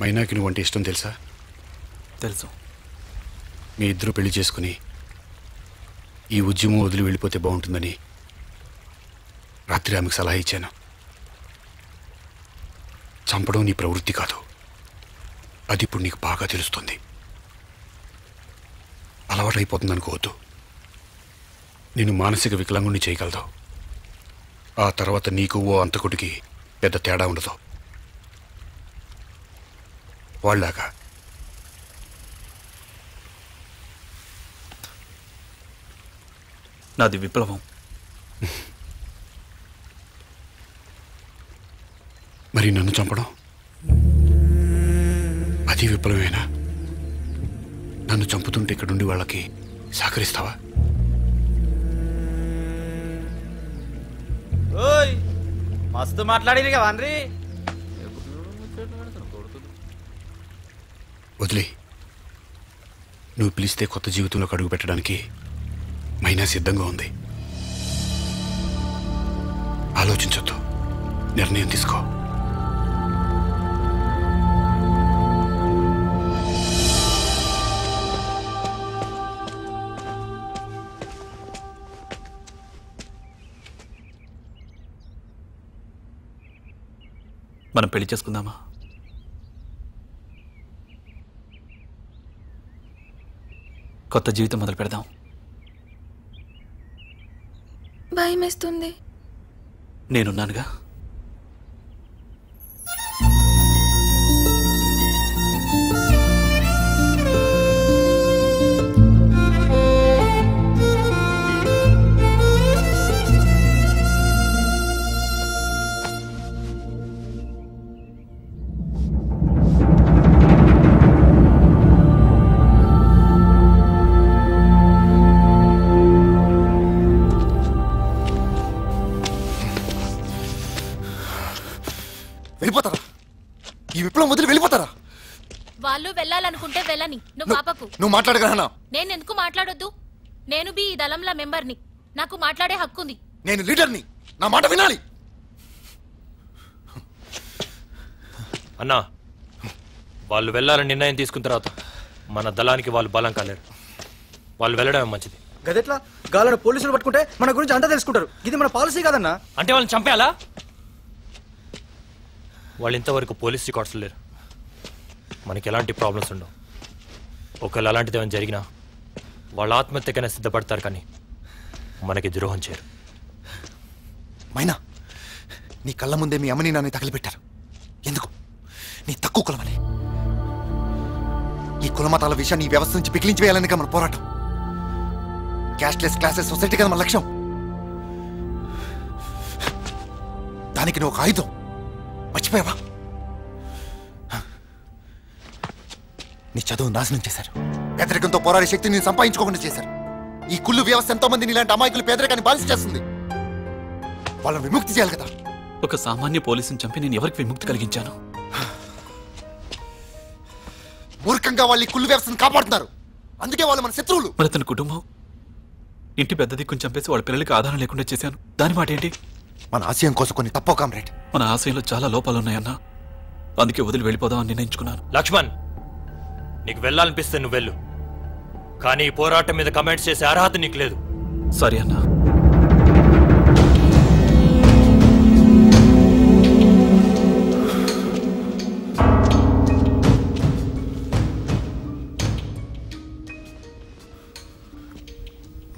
మైనాకి నువ్వు అంటే ఇష్టం తెలుసా? తెలుసు. మీ ఇద్దరు పెళ్లి చేసుకుని ఈ ఉద్యమం వదిలి వెళ్ళిపోతే బాగుంటుందని రాత్రి ఆమెకు సలహా ఇచ్చాను. చంపడం నీ ప్రవృత్తి కాదు, అది ఇప్పుడు నీకు బాగా తెలుస్తుంది. అలవాటైపోతుంది అనుకోవద్దు. నేను మానసిక వికలాంగుణ్ణి చేయగలదు. ఆ తర్వాత నీకు ఓ అంతకుడికి పెద్ద తేడా ఉండదు. వాళ్ళలాగా. నాది విప్లవం. మరి నన్ను చంపడం అది విప్లవేనా? నన్ను చంపుతుంటే ఇక్కడుండి వాళ్ళకి సహకరిస్తావా? ఓయ్ మస్తు మాట్లాడి వాన్రీ. వదిలే. నువ్వు పిలిస్తే కొత్త జీవితంలోకి అడుగు పెట్టడానికి మైనా సిద్ధంగా ఉంది. ఆలోచించొద్దు, నిర్ణయం తీసుకో. మనం పెళ్లి చేసుకుందామా? కొత్త జీవితం మొదలు పెడదాం. భయమేస్తుంది. నేనున్నానుగా. వెళ్ళిపోతారా? ఈ విప్లవం వదిలి వెళ్ళిపోతారా? వాళ్ళు వెళ్ళాలనుకుంటే వెళ్ళని. నువ్వు పాపకు. నువ్వు మాట్లాడగలనా? నేను ఎందుకు మాట్లాడొద్దు? నేను బి ఈ దళంల మెంబర్ని. నాకు మాట్లాడే హక్కుంది. నేను లీడర్ని, నా మాట వినాలి. అన్నా, వాళ్ళు వెళ్ళాలని నిర్ణయం తీసుకున్న తర్వాత మన దళానికి వాళ్ళు బలం కాలేరు. వాళ్ళు వెళ్ళడమే మంచిది. గదెట్లా? గాలను పోలీసులు పట్టుకుంటే మన గురించి అంతా తెలుసుకుంటారు. ఇది మన పాలసీ కాదన్నా. అంటే వాళ్ళని చంపేయాలా? వాళ్ళు ఇంతవరకు పోలీస్ రికార్డ్స్ లేరు. మనకి ఎలాంటి ప్రాబ్లమ్స్ ఉండవు. ఒకవేళ అలాంటిది ఏమైనా జరిగినా వాళ్ళ ఆత్మహత్యకైనా సిద్ధపడతారు, కానీ మనకి ద్రోహం చేయరు. మైనా, నీ కళ్ళ ముందే మీ అమ్మని నాన్ని తగిలిపెట్టారు. ఎందుకు? నీ తక్కువ కులమని. ఈ కులమతాల విషయాన్ని ఈ వ్యవస్థ నుంచి పిగిలించి వేయాలని మన పోరాటం. క్యాష్లెస్ క్లాసెస్ సొసైటీ కదా మన లక్ష్యం. దానికి నువ్వు ఒక ఆయుధం. మర్చిపోయావా? నీ చదువు నాశనం చేశారు. పేదరికంతో పోరాడే శక్తిని నేను సంపాదించుకోకుండా చేశారు. ఈ కుళ్ళు వ్యవస్థ ఎంతో మంది ఇలాంటి అమాయకులు పేదరికాన్ని బానిస చేస్తుంది. వాళ్ళని విముక్తి చేయాలి కదా. ఒక సామాన్య పోలీసుని చంపి నేను ఎవరికి విముక్తి కలిగించాను? మూర్ఖంగా వాళ్ళు ఈ కుళ్ళు వ్యవస్థను కాపాడుతున్నారు. అందుకే వాళ్ళు మన శత్రువులు. మరి తన కుటుంబం, ఇంటి పెద్ద దిక్కుని చంపేసి వాళ్ళ పిల్లలకి ఆధారం లేకుండా చేశాను. దాని మాట ఏంటి? మన ఆశయం కోసం కొన్ని తప్పో కామ్రేడ్. మన ఆశయంలో చాలా లోపాలున్నాయన్నా. అందుకే వదిలి వెళ్ళిపోదామని నిర్ణయించుకున్నాను. లక్ష్మణ్, నీకు వెళ్ళాలనిపిస్తే నువ్వు వెళ్ళు, కానీ ఈ పోరాటం మీద కమెంట్స్ చేసే అర్హత నీకు లేదు. సరే అన్నా.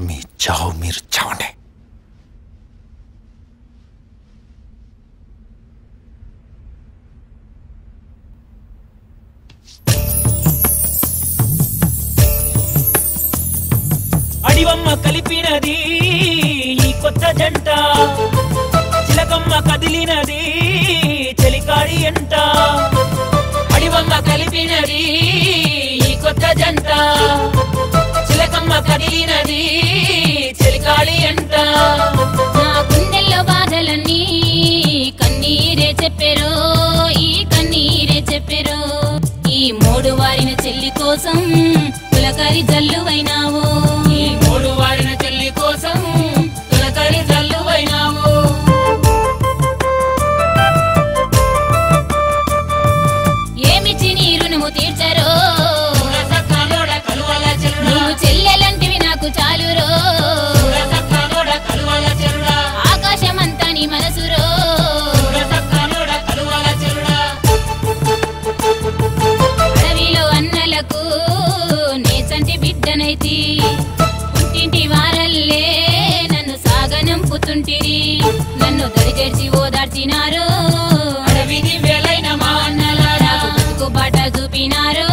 మీ చావు మీరు చావండి. అడివమ్మ కలిపినది ఈ కొత్త జంట, చిలకమ్మ కదిలినది చెలికాడి ఎంట. అడివమ్మ కలిపినది ఈ కొత్త జంట, చిలకమ్మ కదిలినది చెలికాడి ఎంట. నా గుండెల్లో బాధలన్నీ కన్నీరే చెప్పెరో, ఈ కన్నీరే చెప్పెరో. ఈ మూడు వారిన చెల్లి కోసం తులకరి జల్లువైనావు. ఈ మూడు వారిన చెల్లి కోసం తులకరి జల్లువైనావు. ఏమిచ్చి నన్ను దరిచేర్చి ఓదార్చినారు అడవి దివ్యలైన మా అన్నలారా బతుకు బాట చూపినారు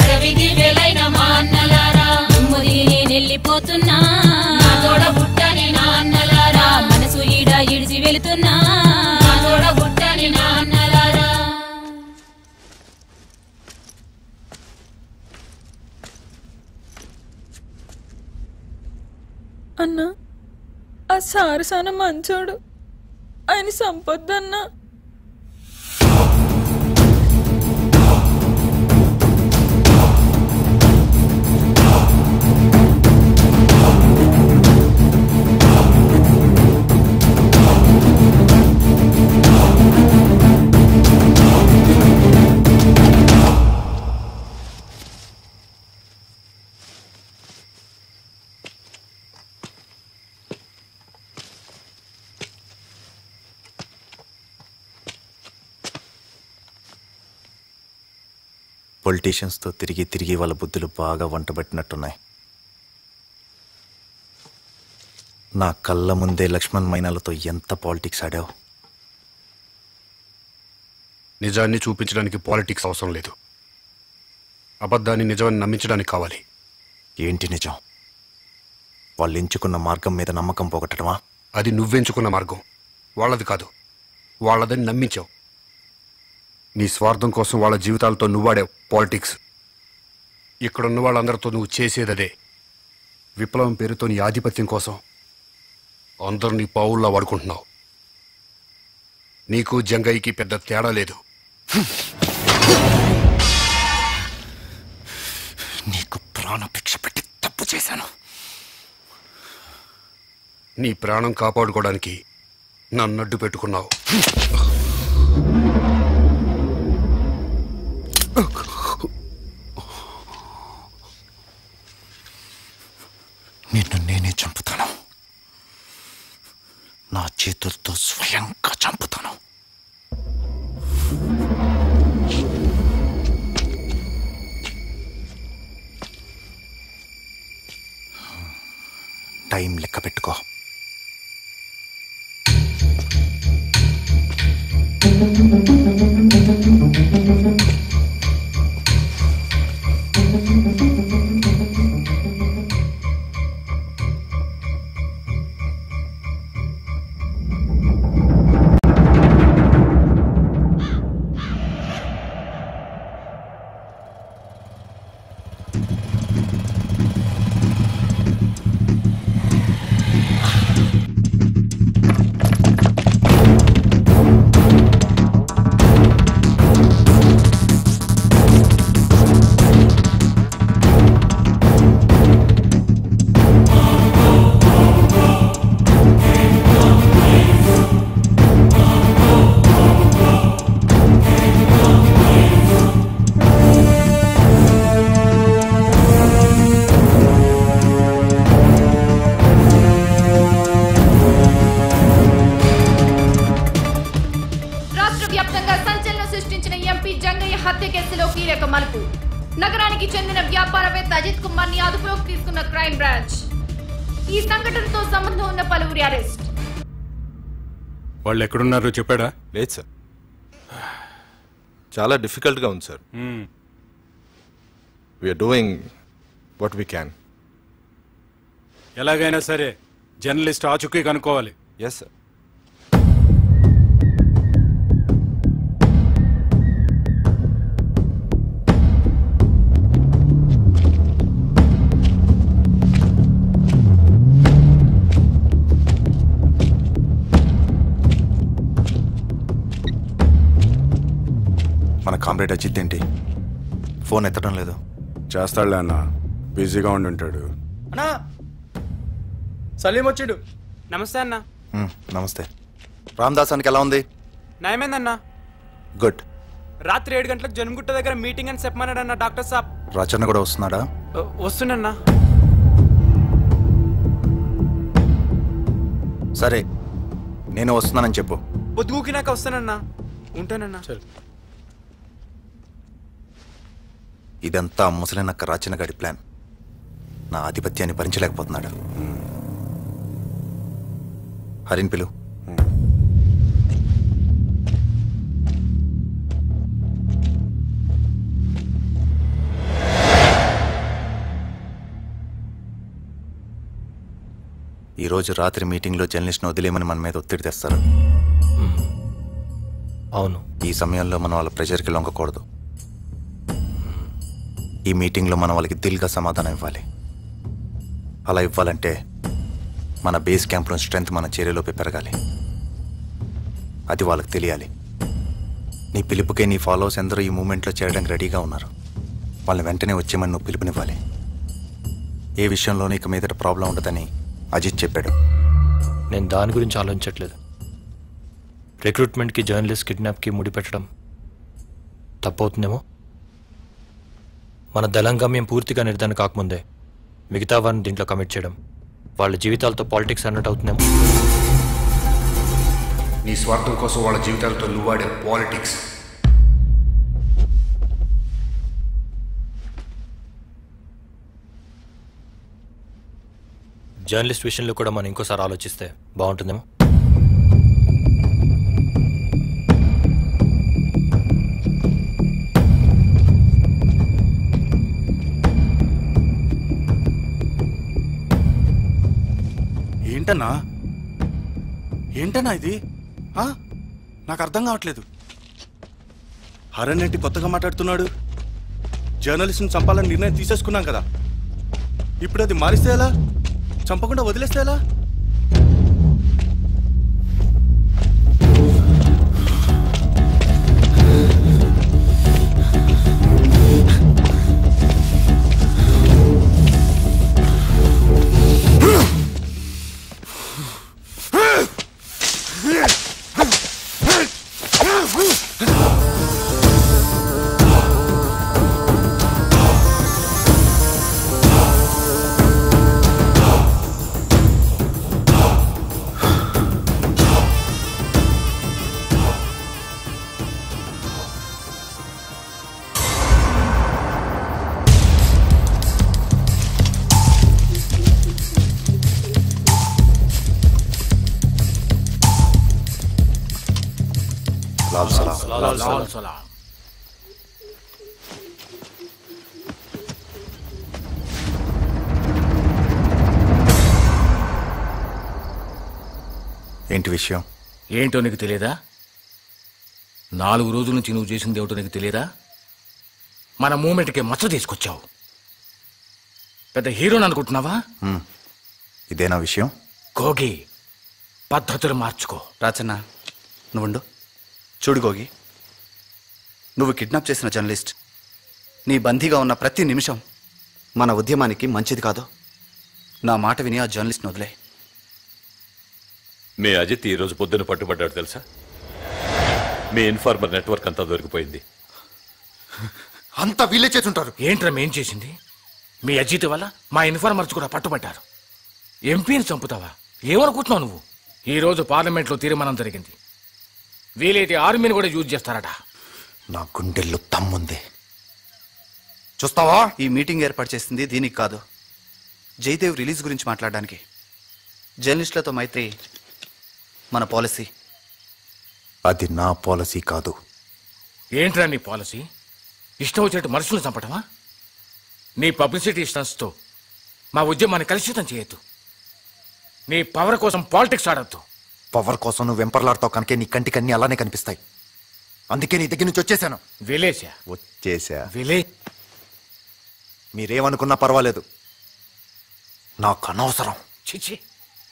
అడవి దివ్యలైన మా అన్నలారా ముదిలి నేను వెళ్ళిపోతున్నా నా తోడ బుట్టని నా అన్నలారా మనసు ఈడ ఇడిచి వెళుతున్నా నా తోడ బుట్టని నా అన్నలారా. అన్నా ఆ సారసాన మంచోడు, ఆయన సంపొద్దన్నా. పొలిటీషియన్స్తో తిరిగి తిరిగి వాళ్ళ బుద్ధులు బాగా వంటబట్టినట్టున్నాయి. నా కళ్ళ ముందే లక్ష్మణ్ మైనాలతో ఎంత పాలిటిక్స్ ఆడావు. నిజాన్ని చూపించడానికి పాలిటిక్స్ అవసరం లేదు, అబద్ధాన్ని నిజాన్ని నమ్మించడానికి కావాలి. ఏంటి నిజం? వాళ్ళు ఎంచుకున్న మార్గం మీద నమ్మకం పోగొట్టడమా? అది నువ్వెంచుకున్న మార్గం, వాళ్ళది కాదు. వాళ్ళదని నమ్మించావు. నీ స్వార్థం కోసం వాళ్ళ జీవితాలతో నువ్వాడావు పాలిటిక్స్. ఇక్కడున్న వాళ్ళందరితో నువ్వు చేసేదదే. విప్లవం పేరుతో నీ ఆధిపత్యం కోసం అందరినీ పావుల్లా వాడుకుంటున్నావు. నీకు జంగయ్యకి పెద్ద తేడా లేదు. నీకు ప్రాణభిక్ష పెట్టి తప్పు చేశాను. నీ ప్రాణం కాపాడుకోవడానికి నన్నడ్డు పెట్టుకున్నావు. నిన్ను నేనే చంపుతాను. నా చేతులతో స్వయంగా చంపుతాను. టైం లెక్క పెట్టుకో. నగరానికి చెందిన వ్యాపారవేత్త అజిత్ కుమార్ ని అదుపులోకి తీసుకున్న క్రైమ్ బ్రాంచ్. ఈ సంఘటనతో సంబంధం ఉన్న పలువురి అరెస్ట్. వాళ్ళు ఎక్కడున్నారో చెప్పాడా? లేదు సార్, చాలా డిఫికల్ట్గా ఉంది sir. We are doing what we can. ఎలాగైనా సరే జర్నలిస్ట్ ఆచూకీ కనుక్కోవాలి. Yes sir. మన కామ్రేడ్ అజిత్ ఏంటి ఫోన్ ఎత్తడం లేదు? చేస్తాడులే అన్న, బిజీగా ఉండి ఉంటాడు. అన్నా సలీం వచ్చాడు. నమస్తే అన్న. నమస్తే. రామదాసానికి ఎలా ఉంది? నయమేందన్నా. గుడ్. రాత్రి 7 గంటలకు జన్మగుట్ట దగ్గర మీటింగ్ అని చెప్పమన్నాడన్న డాక్టర్ సాబ్. రచన కూడా వస్తున్నాడా? వస్తున్నా. సరే, నేను వస్తున్నానని చెప్పు. పొద్దుగూకినాక వస్తానన్నా. ఉంటానన్నా. ఇదంతా ముసలినక్క రాచిన గడి ప్లాన్. నా ఆధిపత్యాన్ని భరించలేకపోతున్నాడు. హరిన్ పిలు. ఈరోజు రాత్రి మీటింగ్లో జర్నలిస్ట్ని వదిలేమని మన మీద ఒత్తిడి తెస్తారు. అవును. ఈ సమయంలో మనం వాళ్ళ ప్రెషర్కి లొంగకూడదు. ఈ మీటింగ్లో మనం వాళ్ళకి దిల్గా సమాధానం ఇవ్వాలి. అలా ఇవ్వాలంటే మన బేస్ క్యాంప్లో స్ట్రెంత్ మన చర్యలోపే పెరగాలి. అది వాళ్ళకి తెలియాలి. నీ పిలుపుకే నీ ఫాలోవర్స్ ఎందరో ఈ మూమెంట్లో చేయడానికి రెడీగా ఉన్నారు. వాళ్ళని వెంటనే వచ్చేమని నువ్వు పిలుపునివ్వాలి. ఏ విషయంలోనూ ఇక మీదట ప్రాబ్లం ఉండదని అజిత్ చెప్పాడు. నేను దాని గురించి ఆలోచించట్లేదు. రిక్రూట్మెంట్కి జర్నలిస్ట్ కిడ్నాప్కి ముడిపెట్టడం తప్పవుతుందేమో. మన దళం గమ్యం పూర్తిగా నిర్ధారణ కాకముందే మిగతా వారిని దీంట్లో కమిట్ చేయడం వాళ్ళ జీవితాలతో పాలిటిక్స్ అన్నట్టు అవుతుందేమో. నీ స్వార్థం కోసం వాళ్ళ జీవితాలతో నువ్వాడే పాలిటిక్స్. జర్నలిస్ట్ విషయంలో కూడా మనం ఇంకోసారి ఆలోచిస్తే బాగుంటుందేమో. ఏంటన్నా ఏంటన్నా ఇది? నాకు అర్థం కావట్లేదు. హరణ్ ఏంటి కొత్తగా మాట్లాడుతున్నాడు? జర్నలిస్ట్ని చంపాలని నిర్ణయం తీసేసుకున్నాం కదా, ఇప్పుడు అది మారిస్తే ఎలా? చంపకుండా వదిలేస్తే ఎలా? ఏంటి విషయం? ఏంటో నీకు తెలియదా? 4 రోజుల నుంచి నువ్వు చేసింది ఏమిటో నీకు తెలియదా? మన మూమెంట్కి మచ్చ తీసుకొచ్చావు. పెద్ద హీరోని అనుకుంటున్నావా? ఇదేనా విషయం? గోగి, పద్ధతులు మార్చుకో. రాచన్న నువ్వుండు. చూడు గోగి, నువ్వు కిడ్నాప్ చేసిన జర్నలిస్ట్ నీ బందీగా ఉన్న ప్రతి నిమిషం మన ఉద్యమానికి మంచిది కాదు. నా మాట విని ఆ జర్నలిస్ట్ని వదిలే. మీ అజిత్ ఈరోజు పొద్దున పట్టుబడ్డాడు తెలుసా? మీ ఇన్ఫార్మర్ నెట్వర్క్ అంతా దొరికిపోయింది. అంతా వీళ్ళే చేస్తుంటారు. ఏంట్రా మేం చేసింది? మీ అజిత్ వల్ల మా ఇన్ఫార్మర్స్ కూడా పట్టుబడ్డారు. ఎంపీని చంపుతావా? ఏమనుకుంటున్నావు నువ్వు? ఈరోజు పార్లమెంట్లో తీర్మానం జరిగింది, వీలైతే ఆర్మీని కూడా యూజ్ చేస్తారట. నా గుండెల్లో తమ్ముంది. చూస్తావా? ఈ మీటింగ్ ఏర్పాటు చేసింది దీనికి కాదు, జయదేవ్ రిలీజ్ గురించి మాట్లాడడానికి. జర్నలిస్టులతో మైత్రి మన పాలసీ. అది నా పాలసీ కాదు. ఏంట్రా నీ పాలసీ? ఇష్టం వచ్చినట్టు మనుషులను చంపటమా? నీ పబ్లిసిటీ స్టంట్స్తో మా ఉద్యమాన్ని కలుషితం చేయొద్దు. నీ పవర్ కోసం పాలిటిక్స్ ఆడద్దు. పవర్ కోసం నువ్వు వెంపర్లాడుతావు కనుక నీ కంటికి అన్నీ అలానే కనిపిస్తాయి. అందుకే నీ దగ్గర నుంచి వచ్చేసాను. వచ్చేసా. మీరేమనుకున్నా పర్వాలేదు, నాకు అనవసరం. చిచి,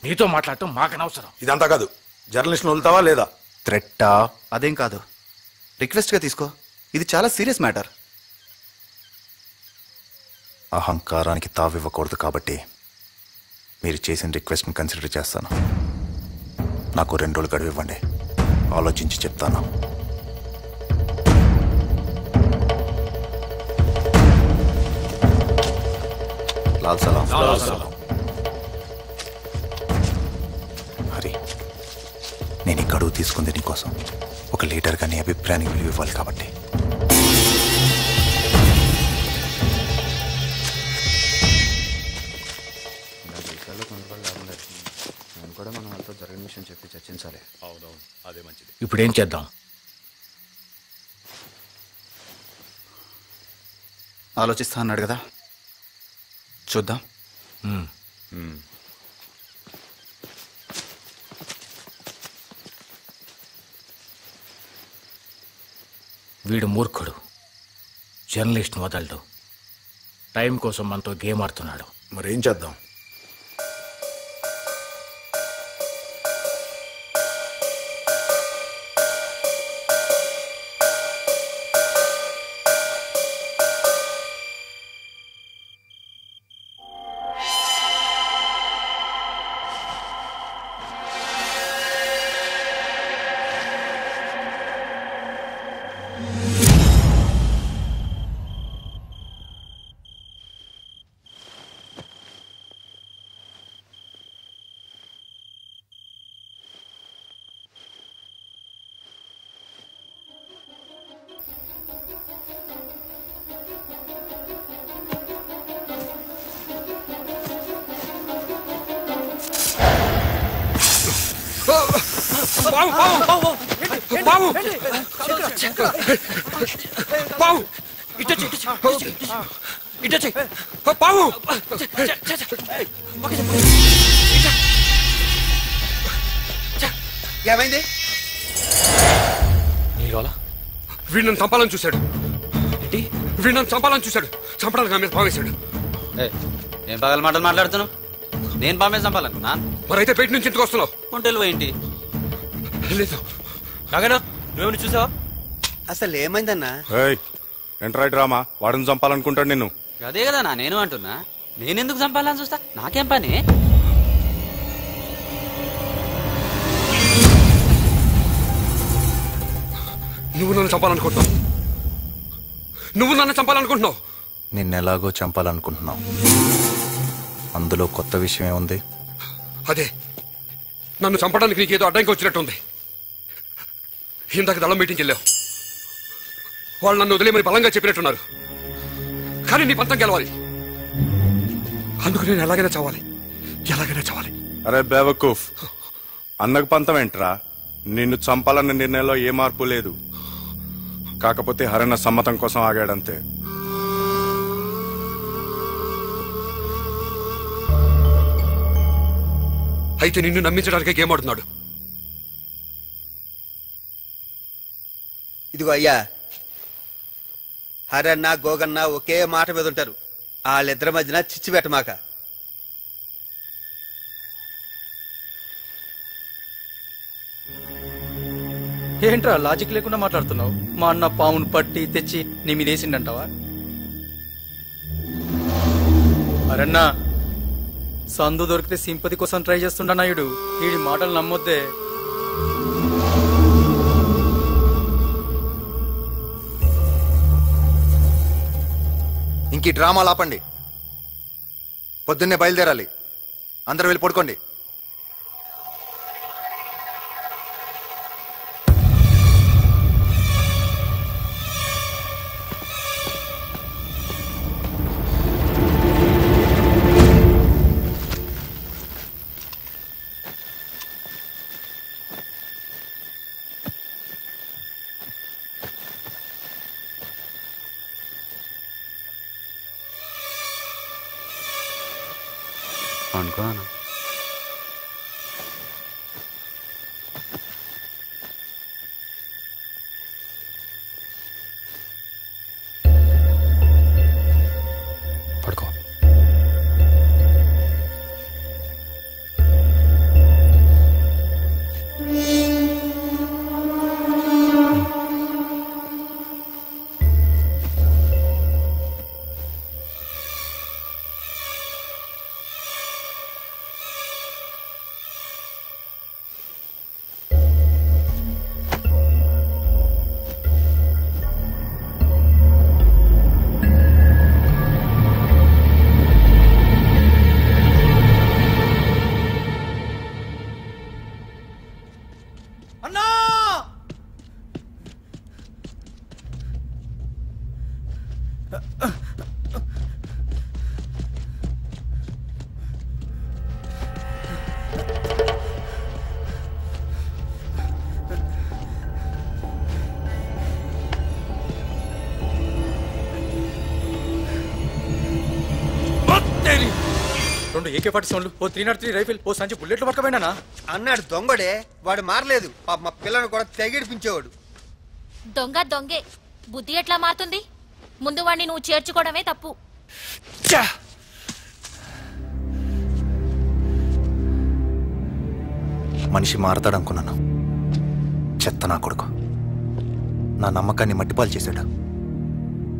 నీతో మాట్లాడటం మాకు అనవసరం. ఇదంతా కాదు, జర్నలిస్ట్ని వదులుతావా లేదా? థ్రెట్టా? అదేం కాదు, రిక్వెస్ట్గా తీసుకో. ఇది చాలా సీరియస్ మ్యాటర్. అహంకారానికి తావివ్వకూడదు కాబట్టి మీరు చేసిన రిక్వెస్ట్ని కన్సిడర్ చేస్తాను. నాకు 2 రోజులు గడువు ఇవ్వండి, ఆలోచించి చెప్తాను. లాల్ సలాం. హరి, నేను ఈ గడువు తీసుకుంది నీకోసం. ఒక లీడర్గా నీ అభిప్రాయానికి విలువ ఇవ్వాలి కాబట్టి. కూడా మనం వాళ్ళతో జరిగిన విషయం చెప్పి చర్చించాలి. అవునవును, అదే మంచిది. ఇప్పుడు ఏం చేద్దాం? ఆలోచిస్తా అన్నాడు కదా, చూద్దాం. వీడు మూర్ఖుడు, జర్నలిస్ట్ని వదలడు. టైం కోసం మనతో గేమ్ ఆడుతున్నాడు. మరేం చేద్దాం? ఏమైంది? వీడు నన్ను చంపాలని చూశాడు. వీడు నన్ను చంపాలని చూశాడు. చంపడానికి నా మీద పావేశాడు. ఏం పగల మాటలు మాట్లాడుతున్నావు? నేను పామే చంపాలనుకున్నా. మరైతే బయట నుంచి ఇంటికి వస్తున్నావు. ఒంటెలు ఏంటి? లేదు నాగనా, నువ్వు చూసావా? అసలు ఏమైందన్నా? ఎంట్రా డ్రామా. వాడిని చంపాలనుకుంటాడు నిన్ను. అదే కదా నేను అంటున్నా. నేనెందుకు చంపాలని చూస్తా? నాకేం పని? నువ్వు నన్ను చంపాలనుకుంటున్నావు. నువ్వు నన్ను చంపాలనుకుంటున్నావు. నిన్నెలాగో చంపాలనుకుంటున్నావు. అందులో కొత్త విషయం ఏముంది? అదే, నన్ను చంపడానికి నీకేదో అడ్డంకి వచ్చినట్టుంది. ఇందాక దళం మీటింగ్కి వెళ్ళావు. వాళ్ళు నన్ను వదిలేమని బలంగా చెప్పినట్టున్నారు. కానీ నీ పంతం గెలవాలి. అందుకు నేను ఎలాగైనా చావాలి. అరే బేవకూఫ్, అన్నకు పంతం ఏంట్రా? నిన్ను చంపాలన్న నిర్ణయంలో ఏ మార్పు లేదు. కాకపోతే హరణ సమ్మతం కోసం ఆగాడంతే. అయితే నిన్ను నమ్మించడానికే గేమ్ ఆడుతున్నాడు. ఇదిగో అయ్యా, హరన్న గోగన్న ఒకే మాట మీద ఉంటారు. వాళ్ళిద్దరి మధ్యన చిచ్చు పెట్టమాక. ఏంట్రా లాజిక్ లేకుండా మాట్లాడుతున్నావు? మా అన్న పామును పట్టి తెచ్చి నీ మీద వేసిండంటావా? అరన్నా, సందు దొరికితే సింపతి కోసం ట్రై చేస్తుండా నాయుడు. వీడి మాటలు నమ్మొద్దే. ఇంక డ్రామాలు ఆపండి. పొద్దున్నే బయలుదేరాలి. అందరూ వెళ్ళి పడుకోండి. అనుకోనా పడుకో. రెండు AK-47, ఓ 303 రైఫిల్, ఓ సంచి బుల్లెట్లు పట్టుకపోయినా అన్నాడు దొంగడే. వాడు మారలేదు. మా పిల్లని కూడా తెగిడిపించేవాడు. దొంగే బుద్ధి ఎట్లా మారుతుంది? ముందు వాడిని నువ్వు చేర్చుకోవడమే తప్పు. మనిషి మారతాడనుకున్నాను. చెత్త నా కొడుకు నా నమ్మకాన్ని మట్టిపాలు చేశాడు.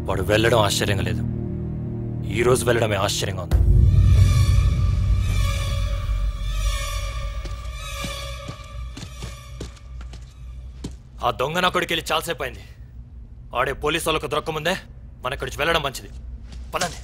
వాడు వెళ్ళడం ఆశ్చర్యంగా లేదు, ఈ రోజు వెళ్ళడమే ఆశ్చర్యంగా ఉంది. ఆ దొంగ నా కొడుకు వెళ్ళి చాలాసేపు అయింది. ఆడే పోలీసు వాళ్ళకు దొరకముందే మన ఇక్కడికి వెళ్ళడం మంచిది. పదండి.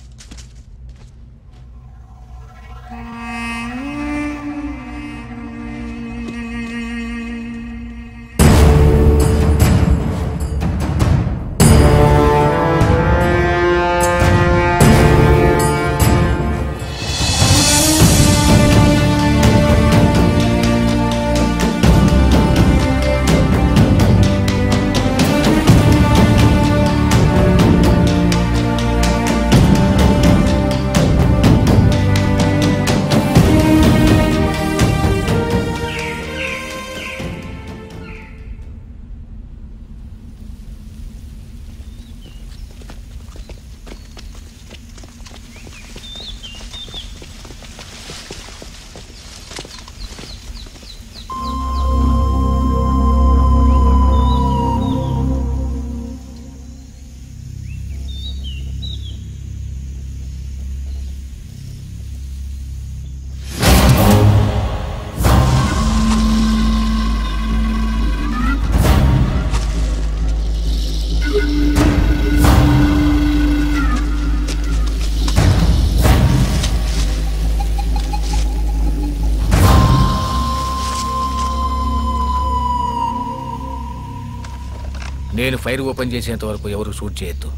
నేను ఫైర్ ఓపెన్ చేసేంత వరకు ఎవరు షూట్ చేయొద్దు.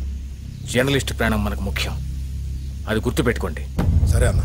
జర్నలిస్ట్ ప్రాణం మనకు ముఖ్యం, అది గుర్తుపెట్టుకోండి. సరే అన్న.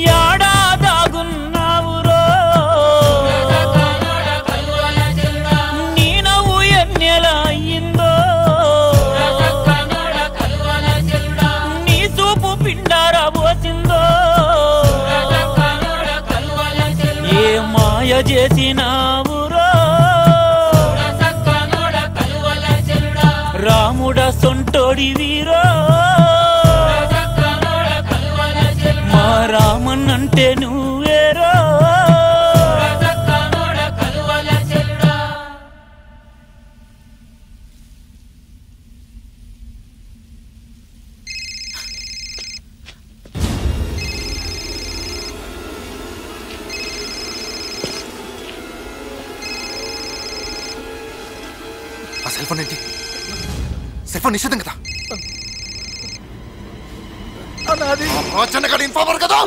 యాడాదాగున్నావురో నీ నవ్వు ఎన్నెల అయ్యిందో నీ చూపు పిండారా పోసిందో ఏ మాయ చేసినావురో రాముడ సొంటోడి వీరో మా రామన్నంటే నువ్వేరో ఆ సెల్ ఫోన్ ఏంటి? సెల్ ఫోన్ నిషేధం కదా? ఇన్ఫార్మర్ కదా?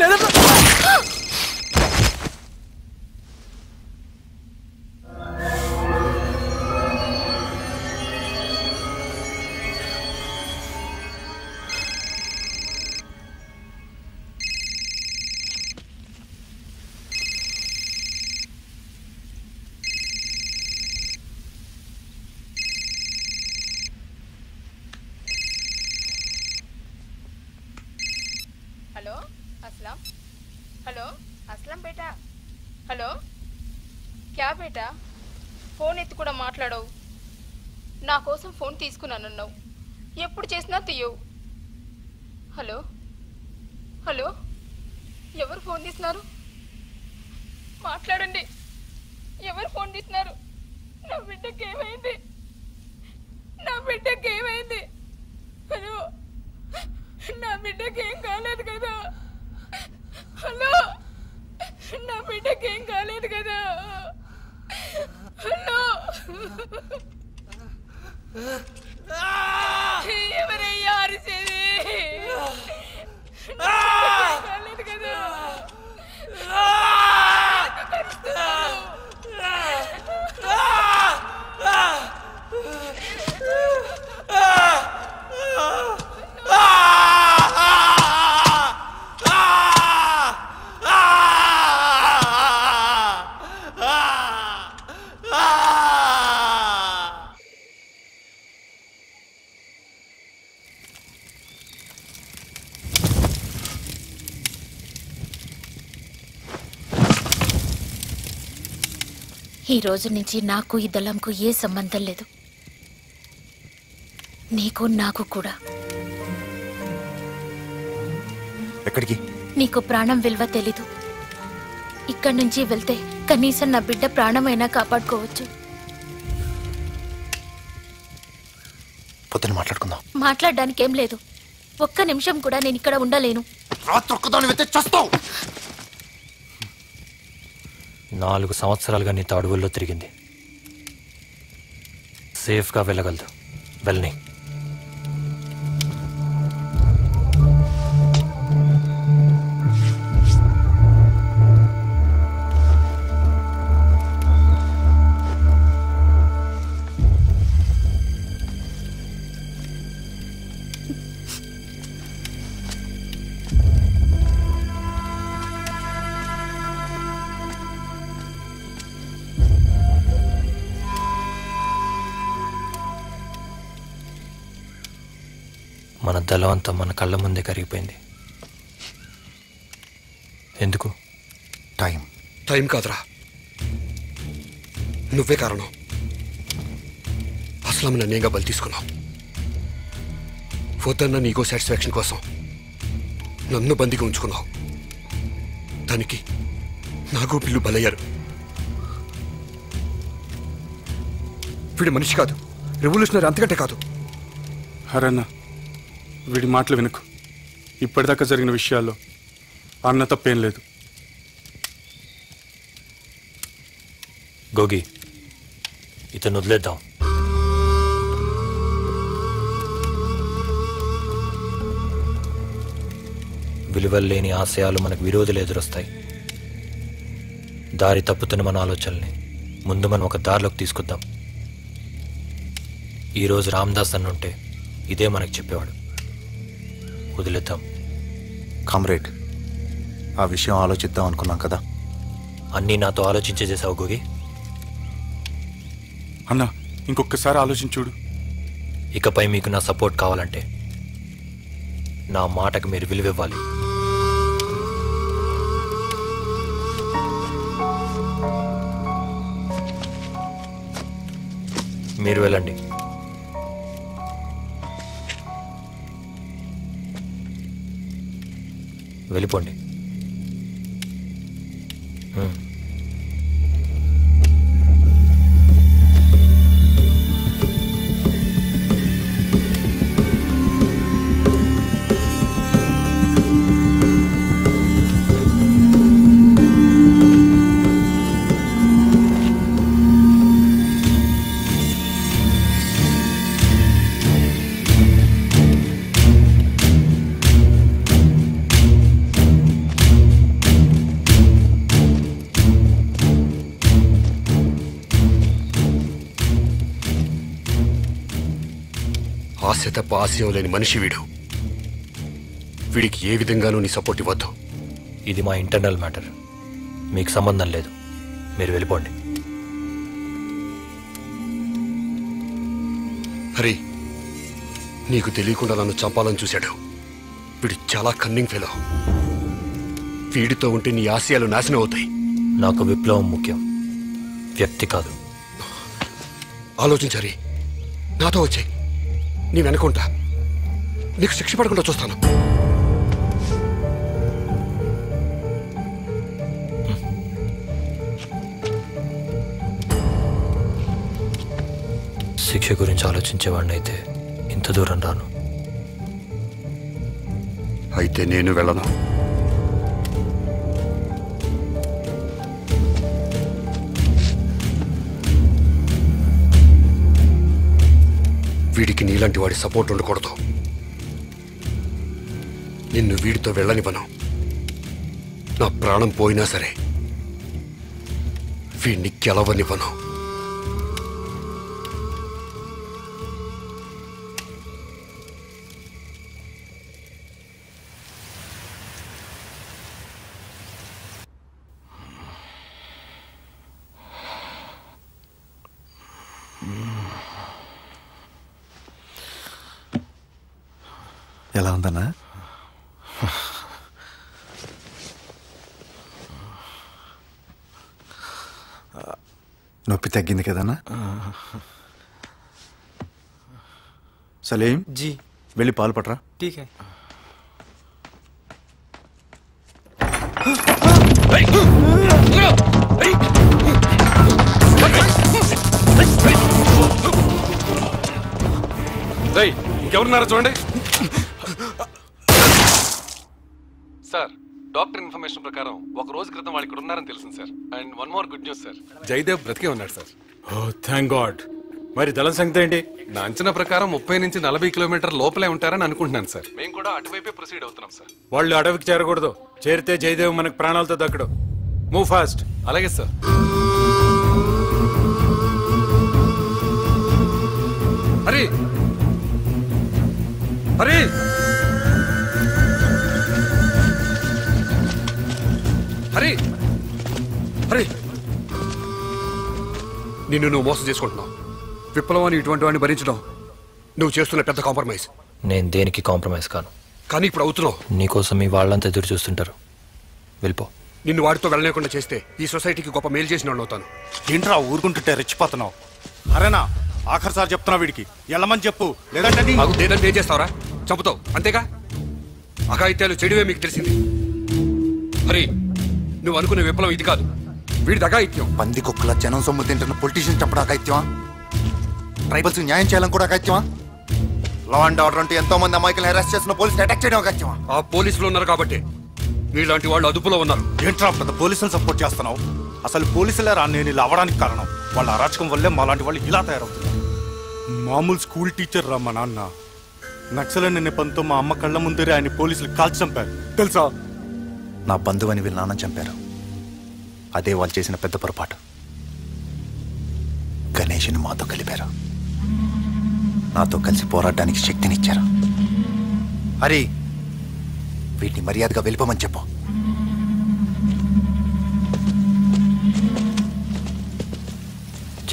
हेलो असलम हेलो असलम बेटा హలో క్యా బేటా ఫోన్ ఎత్తి కూడా మాట్లాడవు నా కోసం ఫోన్ తీసుకున్నానన్నావు ఎప్పుడు చేసినా తీయవు హలో హలో ఎవరు ఫోన్ తీస్తున్నారు మాట్లాడండి ఎవరు ఫోన్ తీస్తున్నారు నా బిడ్డకి ఏమైంది నా బిడ్డకి ఏమైంది హలో నా బిడ్డకి ఏం కాలేదు కదా హలో నా బిడ్డకి ఏం కాలేదు కదా హలో ఎవరయ్యా అరిసేది కాలేదు కదా ఈ రోజు నుంచి నాకు ఈ దళంకు ఏ సంబంధం లేదు. నీకు నాకు కూడా. ఎక్కడికి? నీకు ప్రాణం విలువ తెలీదు. ఇక్కడి నుంచి వెళ్తే కనీసం నా బిడ్డ ప్రాణమైనా కాపాడుకోవచ్చు. పొద్దున మాట్లాడుకుందాం. మాట్లాడడానికి ఏం లేదు. ఒక్క నిమిషం కూడా నేను ఇక్కడ ఉండలేను. రాత్రి ఒక్కదాని వెళ్తే చస్తావు. 4 సంవత్సరాలుగా నీతో అడవుల్లో తిరిగింది. సేఫ్గా వెళ్ళగలదు. వెళ్ళని. మన దళం అంతా మన కళ్ళ ముందే కరిగిపోయింది. ఎందుకు? టైం కాదురా, నువ్వే కారణం. అసలు నన్నేగా బలి తీసుకున్నావు. వద్దన్న నీగో సాటిస్ఫాక్షన్ కోసం నన్ను బందీగా ఉంచుకున్నావు. దానికి నాగో పిల్లు బలయ్యారు. వీడి మనిషి కాదు, రెవల్యూషనరీ, అంతకంటే కాదు. హరన్న, వీడి మాటలు వినకు. ఇప్పటిదాకా జరిగిన విషయాల్లో అన్న తప్పేం లేదు. గోగి ఇతను వదిలేద్దాం. విలువలు లేని ఆశయాలు మనకు విరోధులు ఎదురొస్తాయి. దారి తప్పుతున్న మన ఆలోచనల్ని ముందు మనం ఒక దారిలోకి తీసుకొద్దాం. ఈరోజు రామ్దాస్ అన్నుంటే ఇదే మనకు చెప్పేవాడు. వదిలేద్దాం. కామ్రేడ్, ఆ విషయం ఆలోచిద్దాం అనుకున్నాం కదా. అన్నీ నాతో ఆలోచించే చేసావు గోగి. అన్నా ఇంకొకసారి ఆలోచించుడు. ఇకపై మీకు నా సపోర్ట్ కావాలంటే నా మాటకు మీరు విలువివ్వాలి. మీరు వెళ్ళండి. వెళ్ళిపోండి. ఆశ తప్ప ఆశయం లేని మనిషి వీడు. వీడికి ఏ విధంగానూ నీ సపోర్ట్ ఇవ్వద్దు. ఇది మా ఇంటర్నల్ మ్యాటర్, మీకు సంబంధం లేదు. మీరు వెళ్ళిపోండి. హరి, నీకు తెలియకుండా నన్ను చంపాలని చూశాడు. వీడు చాలా కన్నింగ్ ఫెలో. వీడితో ఉంటే నీ ఆశయాలు నాశనం అవుతాయి. నాకు విప్లవం ముఖ్యం, వ్యక్తి కాదు. ఆలోచించారి, నాతో వచ్చాయి. నీ వెనకుంటా, నీకు శిక్ష పడకుండా చూస్తాను. శిక్ష గురించి ఆలోచించేవాడిని అయితే ఇంత దూరం రాను. అయితే నేను వెళ్ళను. వీడికి నీలాంటి వాడి సపోర్ట్ ఉండకూడదు. నిన్ను వీడితో వెళ్ళనివ్వను. నా ప్రాణం పోయినా సరే వీడిని గెలవనివ్వను. ఎలా ఉందన్నా? నొప్పి తగ్గింది కదన్నా? సలీం జీ, వెళ్ళి పాలు పట్రా. ठीक है. ఇంకెవరున్నారా చూడండి. సార్, డాక్టర్ ఇన్ఫర్మేషన్ ప్రకారం ఒక రోజు క్రితం వాళ్ళు ఇక్కడ ఉన్నారని తెలిసింది sir. And one more good news sir, Jayadev బ్రతికే ఉన్నాడు సార్. ఓ థ్యాంక్ గాడ్. మరి దళం సంగతి ఏంటి? నా అంచనా ప్రకారం 30 నుంచి 40 కిలోమీటర్ లోపలే ఉంటారని అనుకుంటున్నాను సార్. మేము కూడా అటువైపే ప్రొసీడ్ అవుతున్నాం సార్. వాళ్ళు అడవికి చేరకూడదు. చేరితే జయదేవ్ మనకు ప్రాణాలతో దక్కడు. Move fast. అలాగే సార్. హరి, హరి, హరి, హరి, నిన్ను నువ్వు మోసం చేసుకుంటున్నావు. విప్లవాన్ని ఇటువంటి వాడిని భరించడం నువ్వు చేస్తున్న పెద్ద కాంప్రమైజ్. నేను దేనికి కాంప్రమైజ్ కాను. కానీ ఇప్పుడు అవుతున్నావు. నీకోసం మీ వాళ్ళంతా ఎదురు చూస్తుంటారు. వెళ్ళిపో. నిన్ను వాడితో వెళ్ళలేకుండా చేస్తే ఈ సొసైటీకి గొప్ప మేలు చేసిన వాడిని అవుతాను. ఏంట్రా ఊరుకుంటుంటే రెచ్చిపోతున్నావు? అరేనా, ఆఖరిసారి చెప్తున్నా వీడికి వెళ్ళమని చెప్పు, లేదంటే లేదంటే ఏం చేస్తావురా? చంపుతావు అంతేగా. అఘాయిత్యాలు చెడువే మీకు తెలిసింది. హరి, నువ్వు అనుకునే విప్లవం ఇది కాదు, వీడి అఘాయిత్యం. పంది కుక్కల జనం సొమ్ము తింటున్న పొలిటీషియన్ చంపడం అఘాయిత్యమా? ట్రైబల్స్ న్యాయం చేయాలని కూడా అఘాయిత్యమా? లా అండ్ ఆర్డర్ అంటే ఎంతో మంది అమాయకులను అరెస్ట్ చేసిన పోలీసులు అటాక్ చేయడం అఘాయిత్యమా? ఆ పోలీసులు ఉన్నారు కాబట్టి మీలాంటి వాళ్ళు అదుపులో ఉన్నారు. ఏంట్రా పెద్ద పోలీసులు సపోర్ట్ చేస్తున్నావు? అసలు పోలీసులేరా నేను ఇలా అవ్వడానికి కారణం. వాళ్ళ అరాచకం వల్లే మాలాంటి వాళ్ళు ఇలా తయారవుతున్నారు. మామూలు స్కూల్ టీచర్ రా మా నాన్న. నక్సలైన నెపంతో మా అమ్మ కళ్ళ ముందరే ఆయన పోలీసులు కాల్చి చంపారు తెలుసా. నా బంధువని వీళ్ళ నాన్న చంపారు. అదే వాళ్ళు చేసిన పెద్ద పొరపాటు. గణేష్ని మాతో కలిపారు. నాతో కలిసి పోరాడడానికి శక్తినిచ్చారు. హరి, వీటిని మర్యాదగా వెళ్ళిపోమని చెప్పు.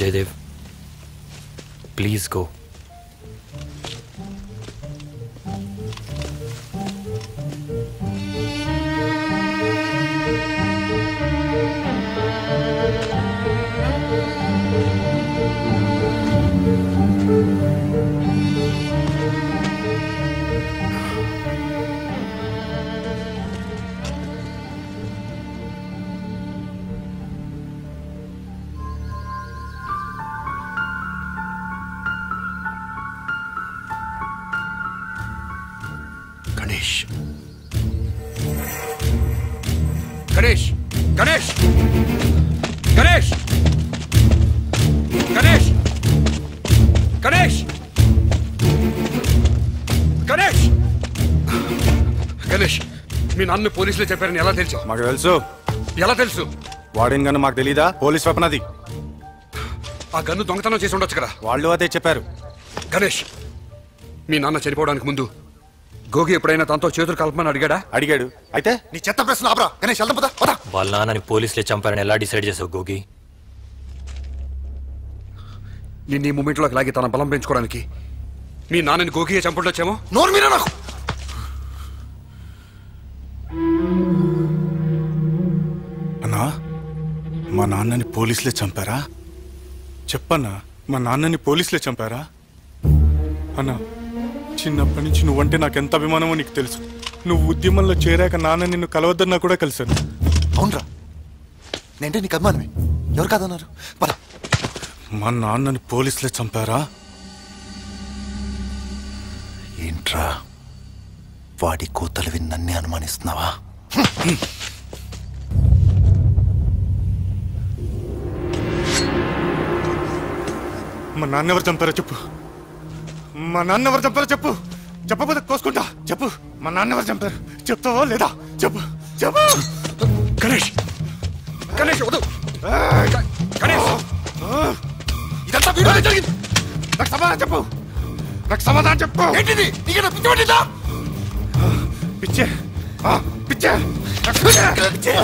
Jayadev, please go. గణేష్ గణేష్ గణేష్ గణేష్ గణేష్ గణేష్ గణేష్ గణేష్ మీ నాన్న పోలీసులు చెప్పారని ఎలా తెలుసు? మాకు తెలుసు. ఎలా తెలుసు? వాడేం గన్ను మాకు తెలీదా? పోలీస్ వెపన్ అది. ఆ గన్ను దొంగతనం చేసి ఉండొచ్చు కదా. వాళ్ళు అదే చెప్పారు. గణేష్, మీ నాన్న చనిపోవడానికి ముందు గోగి ఎప్పుడైనా తనతో చేతులు కలపమని అడిగాడా? అడిగాడు. అయితే నీ చెత్త ప్రశ్న ఆపరా. గణేష్ వెళ్దాం పద పద. వాళ్ళ నాన్నని పోలీసులే చంపారని ఎలా డిసైడ్ చేసావు గోగి? నిన్న ఈ మూమెంట్లోకి లాగి తన బలం పెంచుకోవడానికి మీ నాన్నని గోగియే చంపుండొచ్చేమో. నోరు మీరా నాకు. అన్నా, మా నాన్నని పోలీసులే చంపారా? చెప్పన్నా, మా నాన్నని పోలీసులే చంపారా? అన్నా, చిన్నప్పటి నుంచి నువ్వంటే నాకెంత అభిమానమో నీకు తెలుసు. నువ్వు ఉద్యమంలో చేరాక నాన్న నిన్ను కలవద్దన్నా కూడా కలిశాను. అవునరా, నేంటే నీకు అభిమానమే. ఎవరు కాదన్నారు? పద. మా నాన్నని పోలీసులే చంపారా? ఏంట్రా, వాడి కూతలు విన్నన్నే అనుమానిస్తున్నావా? మా నాన్న ఎవరు చంపారో చెప్పు. మా నాన్న ఎవరు చంపారో చెప్పు. చెప్పబోతే కోసుకుంటా. చెప్పు, మా నాన్న ఎవరు చంపారు? చెప్తావా లేదా? చెప్పు చెప్పు. గణేష్ గణేష్ వద్దు. గణేష్, ఇదంతా వీడియో జరిగింది. నాకు సమాధానం చెప్పు. నాకు సమాధానం చెప్పు. ఏంటిది? నీకేనా పిచ్చి పట్టిందా? పిచ్చే పిచ్చే పిచ్చే.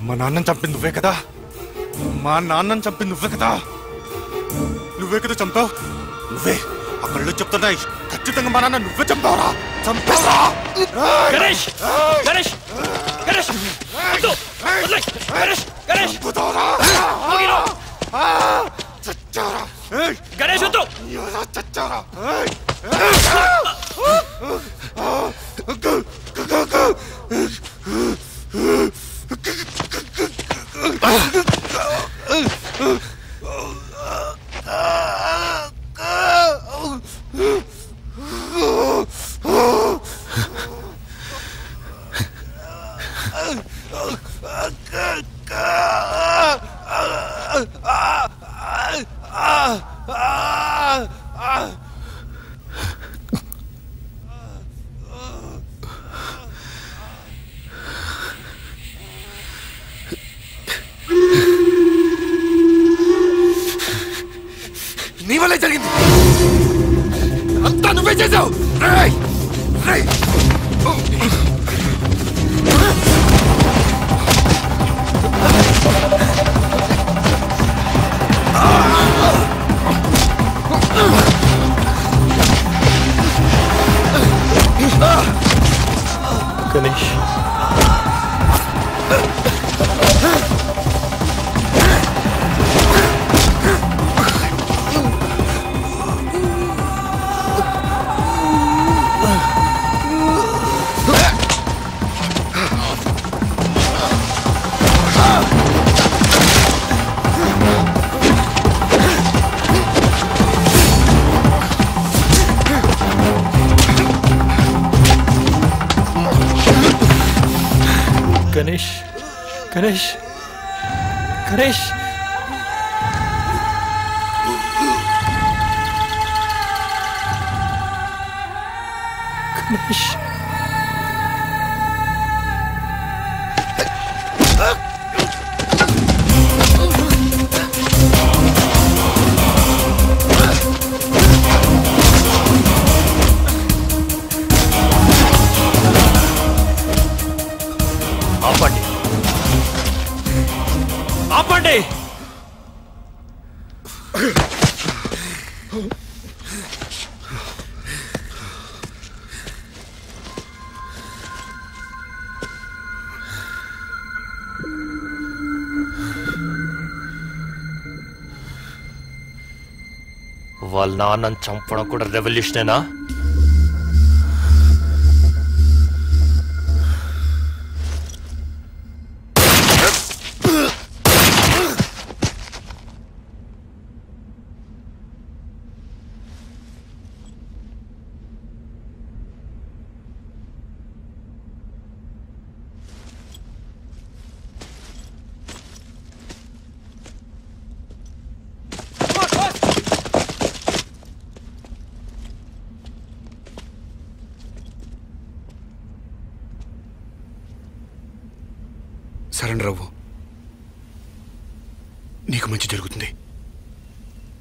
మా నాన్నని చంపింది నువ్వే కదా. మా నాన్నని చంపింది నువ్వే కదా. నువ్వే కదా చంపావు. నువ్వే. ఆ కళ్ళు చెప్తున్నాయి. ఖచ్చితంగా మా నాన్న నువ్వే చంపావురా. చంపావురా. గణేష్ గణేష్ గణేష్ వద్దు. వదిలేయ్. గణేష్ గణేష్ చంపుతావురా. చచ్చావురా. గణేష్ వద్దు. చచ్చావురా. నీ వల్లే జరిగింది. అంతా నువ్వే చేసావు. రేయ్ రేయ్. గణేష్, గణేష్ గణేష్ గణేష్ గణేష్ ఆపండి ఆపండి వాళ్ళ నాన్నని చంపడం కూడా రెవల్యూషనేనా? సరెండర్ అవ్వు, నీకు మంచి జరుగుతుంది.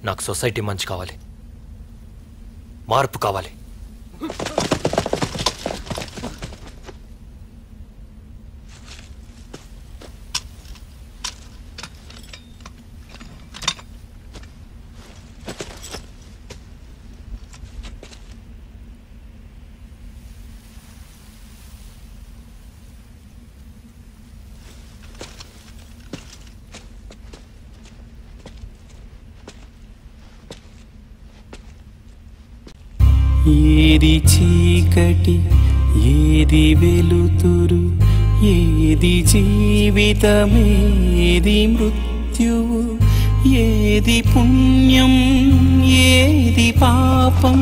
నాకు సొసైటీ మంచి కావాలి, మార్పు కావాలి. ఏది చీకటి ఏది వెలుతురు, ఏది జీవితమేది మృత్యువు, ఏది పుణ్యం ఏది పాపం,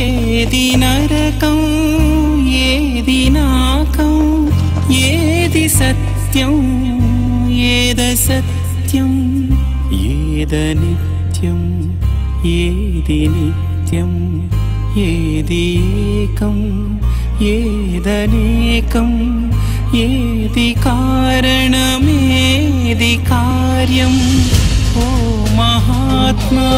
ఏది నరకం ఏది నాకం, ఏది సత్యం ఏదసత్యం, ఏదనిత్యం ఏది నిత్యం, ఏది ఏకం ఏదనేకం, ఏది కారణమేది కార్యం. ఓ మహాత్మా